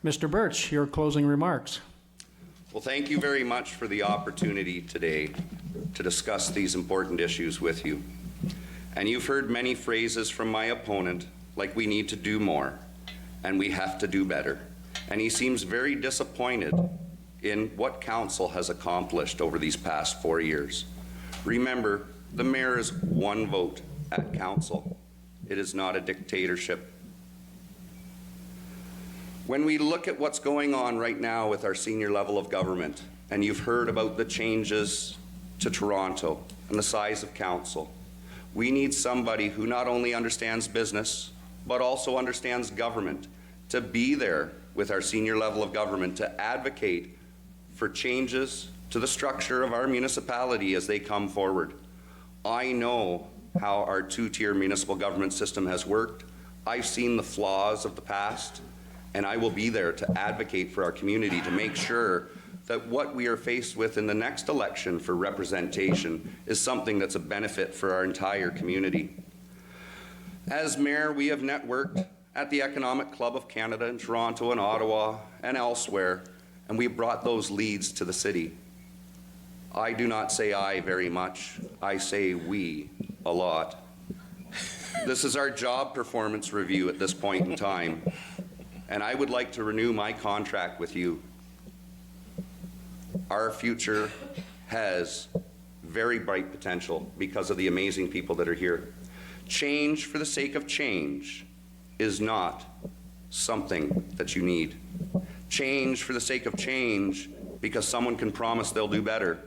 Mr. Birch, your closing remarks. Well, thank you very much for the opportunity today to discuss these important issues with you. And you've heard many phrases from my opponent, like we need to do more and we have to do better. And he seems very disappointed in what council has accomplished over these past 4 years. Remember, the mayor is one vote at council. It is not a dictatorship. When we look at what's going on right now with our senior level of government, and you've heard about the changes to Toronto and the size of council, we need somebody who not only understands business, but also understands government to be there with our senior level of government to advocate for changes to the structure of our municipality as they come forward. I know how our two-tier municipal government system has worked. I've seen the flaws of the past, and I will be there to advocate for our community to make sure that what we are faced with in the next election for representation is something that's a benefit for our entire community. As mayor, we have networked at the Economic Club of Canada in Toronto and Ottawa and elsewhere, and we brought those leads to the city. I do not say I very much, I say we a lot. This is our job performance review at this point in time, and I would like to renew my contract with you. Our future has very bright potential because of the amazing people that are here. Change for the sake of change is not something that you need. Change for the sake of change because someone can promise they'll do better,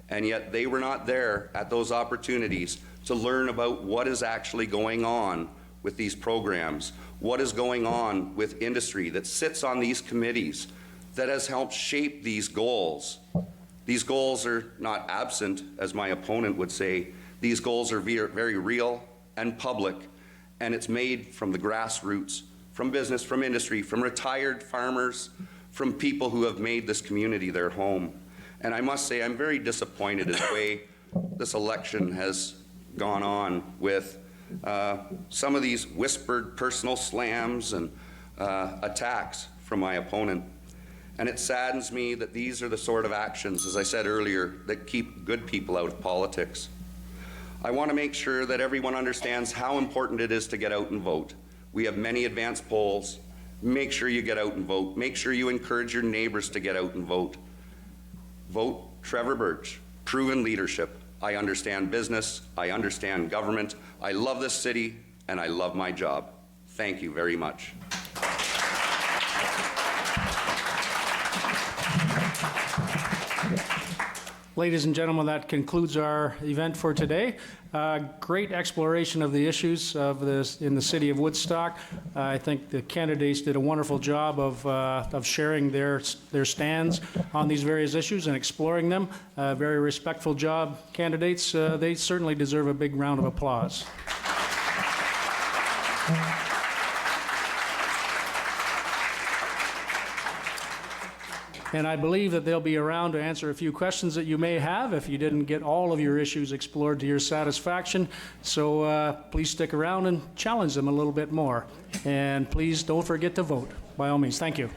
and yet they were not there at those opportunities to learn about what is actually going on with these programs, what is going on with industry that sits on these committees that has helped shape these goals. These goals are not absent, as my opponent would say. These goals are very real and public, and it's made from the grassroots, from business, from industry, from retired farmers, from people who have made this community their home. And I must say, I'm very disappointed in the way this election has gone on with some of these whispered personal slams and attacks from my opponent. And it saddens me that these are the sort of actions, as I said earlier, that keep good people out of politics. I want to make sure that everyone understands how important it is to get out and vote. We have many advanced polls. Make sure you get out and vote. Make sure you encourage your neighbors to get out and vote. Vote Trevor Birch. Proven leadership. I understand business. I understand government. I love this city, and I love my job. Thank you very much. Ladies and gentlemen, that concludes our event for today. Great exploration of the issues of this in the city of Woodstock. I think the candidates did a wonderful job of sharing their stands on these various issues and exploring them. Very respectful job, candidates. They certainly deserve a big round of applause. And I believe that they'll be around to answer a few questions that you may have if you didn't get all of your issues explored to your satisfaction. So please stick around and challenge them a little bit more. And please don't forget to vote, by all means. Thank you.